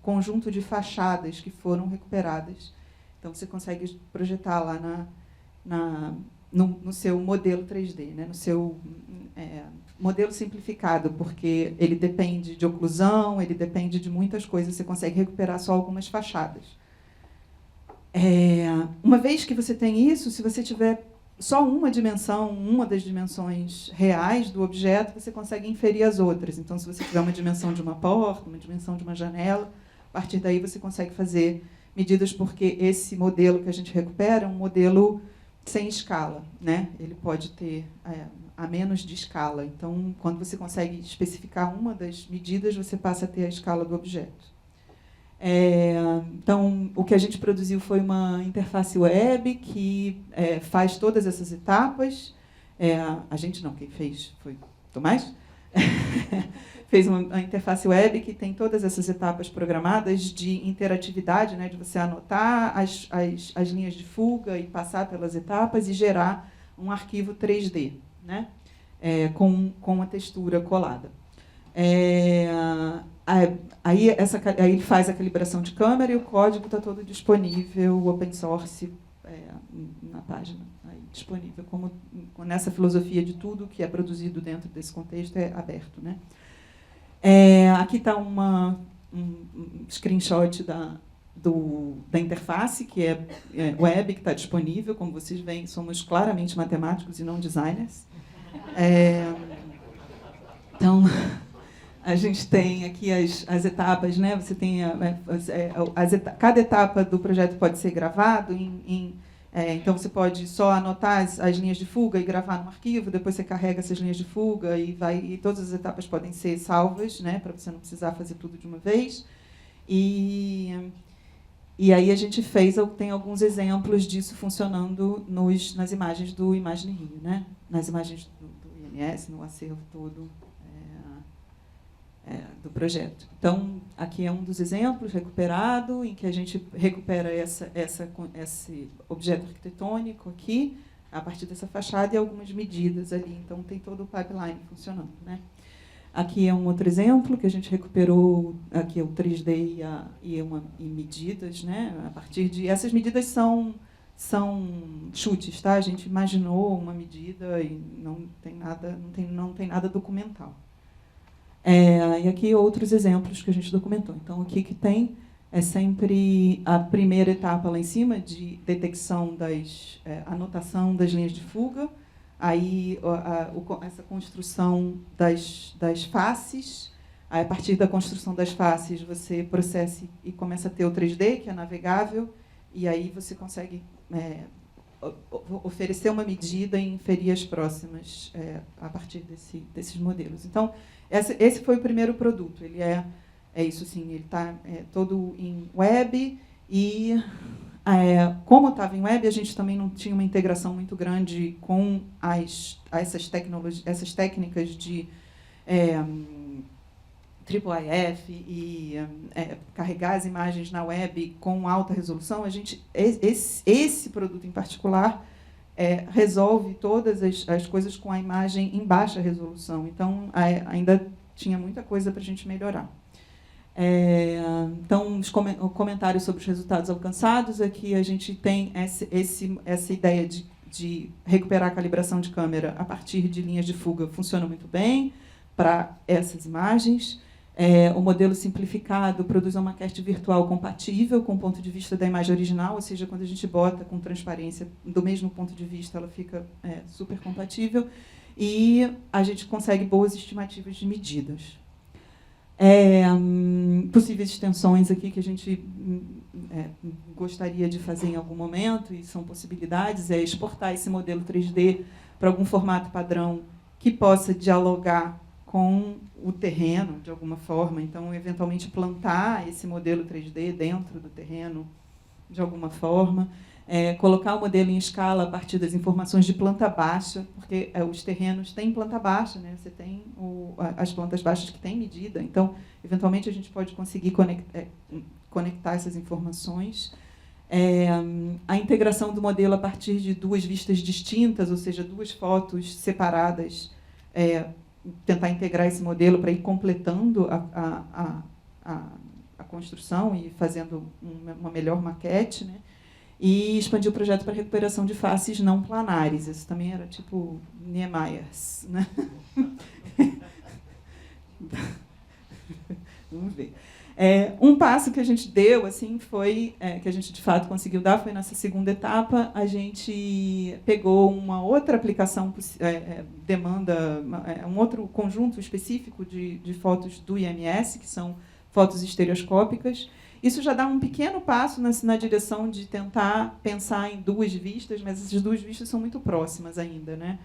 conjunto de fachadas que foram recuperadas. Então, você consegue projetar lá no seu modelo 3D, né? No seu modelo simplificado, porque ele depende de oclusão, ele depende de muitas coisas, você consegue recuperar só algumas fachadas. Uma vez que você tem isso, se você tiver só uma das dimensões reais do objeto, você consegue inferir as outras. Então, se você tiver uma dimensão de uma porta, uma dimensão de uma janela, a partir daí você consegue fazer medidas, porque esse modelo que a gente recupera é um modelo sem escala, né? Ele pode ter a menos de escala. Então, quando você consegue especificar uma das medidas, você passa a ter a escala do objeto. Então, o que a gente produziu foi uma interface web que faz todas essas etapas. A gente não, quem fez foi Tomás. Fez uma interface web que tem todas essas etapas programadas de interatividade, né, de você anotar as linhas de fuga e passar pelas etapas e gerar um arquivo 3D, né, com a textura colada. Aí ele faz a calibração de câmera e o código está todo disponível, open source, na página, aí, disponível, como nessa filosofia de tudo que é produzido dentro desse contexto é aberto, né? Aqui está um screenshot da interface, que é web, que está disponível. Como vocês veem, somos claramente matemáticos e não designers. Então, a gente tem aqui as etapas, né? Você tem cada etapa do projeto pode ser gravado então, você pode só anotar as linhas de fuga e gravar no arquivo, depois você carrega essas linhas de fuga e todas as etapas podem ser salvas, né, para você não precisar fazer tudo de uma vez. E aí a gente tem alguns exemplos disso funcionando nas imagens do Imagine Rio, né, nas imagens do IMS, no acervo todo do projeto. Então, aqui é um dos exemplos recuperado, em que a gente recupera esse objeto arquitetônico aqui, a partir dessa fachada, e algumas medidas ali. Então, tem todo o pipeline funcionando, né? Aqui é um outro exemplo, que a gente recuperou, aqui é o 3D e medidas, né? A partir de... Essas medidas são chutes, tá? A gente imaginou uma medida e não tem nada documental. E aqui outros exemplos que a gente documentou. Então, o que tem é sempre a primeira etapa lá em cima, de detecção anotação das linhas de fuga, aí essa construção das faces. Aí, a partir da construção das faces, você processa e começa a ter o 3D, que é navegável, e aí você consegue oferecer uma medida e inferir as próximas a partir desses modelos. Então, esse foi o primeiro produto. Ele é isso, sim, ele está todo em web e, como estava em web, a gente também não tinha uma integração muito grande com essas técnicas de IIIF e carregar as imagens na web com alta resolução. Esse produto em particular resolve todas as coisas com a imagem em baixa resolução. Então, ainda tinha muita coisa para a gente melhorar. Então, o comentário sobre os resultados alcançados, aqui a gente tem essa ideia de recuperar a calibração de câmera a partir de linhas de fuga. Funciona muito bem para essas imagens. O modelo simplificado produz uma maquete virtual compatível com o ponto de vista da imagem original, ou seja, quando a gente bota com transparência do mesmo ponto de vista, ela fica super compatível, e a gente consegue boas estimativas de medidas. Possíveis extensões aqui que a gente gostaria de fazer em algum momento, e são possibilidades, exportar esse modelo 3D para algum formato padrão que possa dialogar com o terreno, de alguma forma. Então, eventualmente, plantar esse modelo 3D dentro do terreno, de alguma forma. Colocar o modelo em escala a partir das informações de planta baixa, porque os terrenos têm planta baixa, né? Você tem as plantas baixas que têm medida. Então, eventualmente, a gente pode conseguir conectar essas informações. A integração do modelo a partir de duas vistas distintas, ou seja, duas fotos separadas, tentar integrar esse modelo para ir completando a construção e fazendo uma melhor maquete, né? E expandir o projeto para recuperação de faces não planares. Isso também era tipo Niemeyer's, né? Vamos ver. Um passo que a gente deu, assim, foi que a gente de fato conseguiu dar, foi nessa segunda etapa. A gente pegou uma outra aplicação, demanda um outro conjunto específico de fotos do IMS, que são fotos estereoscópicas. Isso já dá um pequeno passo na direção de tentar pensar em duas vistas, mas essas duas vistas são muito próximas ainda, né?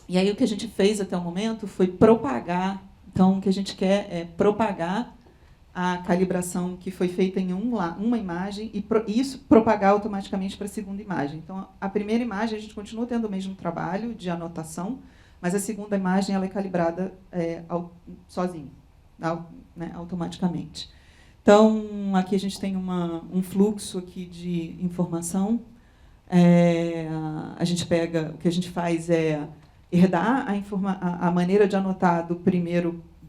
E aí o que a gente fez até o momento foi propagar. Então, o que a gente quer é propagar a calibração que foi feita em uma imagem e isso propagar automaticamente para a segunda imagem. Então, a primeira imagem, a gente continua tendo o mesmo trabalho de anotação, mas a segunda imagem ela é calibrada sozinha, né, automaticamente. Então, aqui a gente tem um fluxo aqui de informação. A gente pega, o que a gente faz é herdar a maneira de anotar da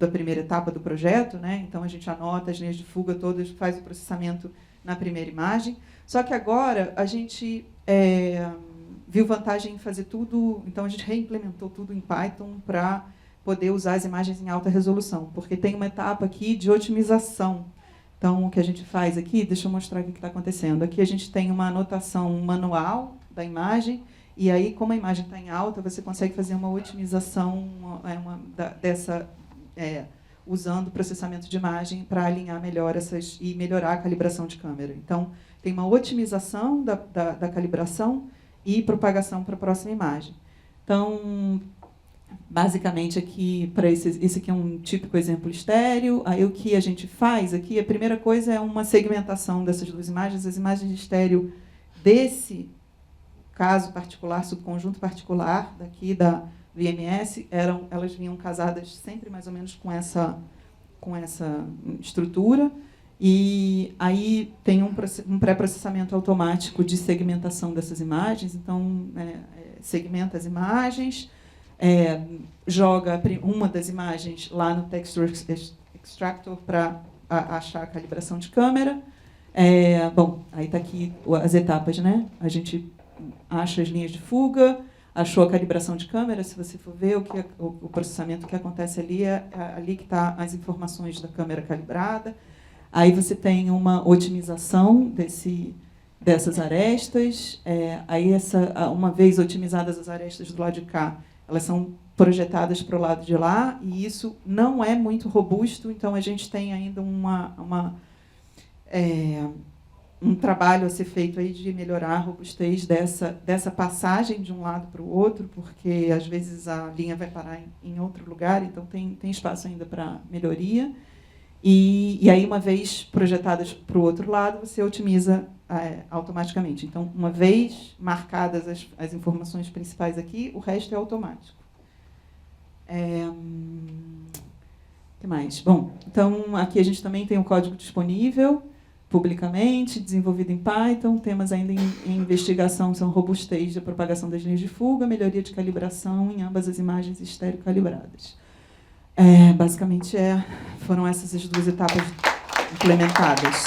primeira etapa do projeto, né? Então, a gente anota as linhas de fuga todas, faz o processamento na primeira imagem. Só que agora a gente viu vantagem em fazer tudo, então a gente reimplementou tudo em Python para poder usar as imagens em alta resolução, porque tem uma etapa aqui de otimização. Então, o que a gente faz aqui, deixa eu mostrar o que está acontecendo. Aqui a gente tem uma anotação manual da imagem, e aí, como a imagem está em alta, você consegue fazer uma otimização usando processamento de imagem para alinhar melhor e melhorar a calibração de câmera. Então, tem uma otimização da calibração e propagação para a próxima imagem. Então, basicamente, aqui, para esse aqui é um típico exemplo estéreo. Aí, o que a gente faz aqui, a primeira coisa é uma segmentação dessas duas imagens. As imagens de estéreo desse caso particular, subconjunto particular daqui do IMS, elas vinham casadas sempre mais ou menos com essa estrutura. E aí tem um pré-processamento automático de segmentação dessas imagens. Então, segmenta as imagens, joga uma das imagens lá no Texture Extractor para achar a calibração de câmera. Bom, aí está aqui as etapas, né? A gente acha as linhas de fuga, achou a calibração de câmera. Se você for ver o processamento que acontece ali, ali que está as informações da câmera calibrada. Aí você tem uma otimização dessas arestas. Aí, uma vez otimizadas as arestas do lado de cá, elas são projetadas para o lado de lá, e isso não é muito robusto, então a gente tem ainda um trabalho a ser feito aí de melhorar a robustez dessa passagem de um lado para o outro, porque às vezes a linha vai parar em outro lugar, então tem espaço ainda para melhoria. E aí, uma vez projetadas para o outro lado, você otimiza automaticamente. Então, uma vez marcadas as informações principais aqui, o resto é automático. O que mais? Bom, então, aqui a gente também tem o código disponível publicamente, desenvolvido em Python. Temas ainda em investigação são robustez da propagação das linhas de fuga, melhoria de calibração em ambas as imagens estéreo-calibradas. Basicamente, foram essas as duas etapas implementadas.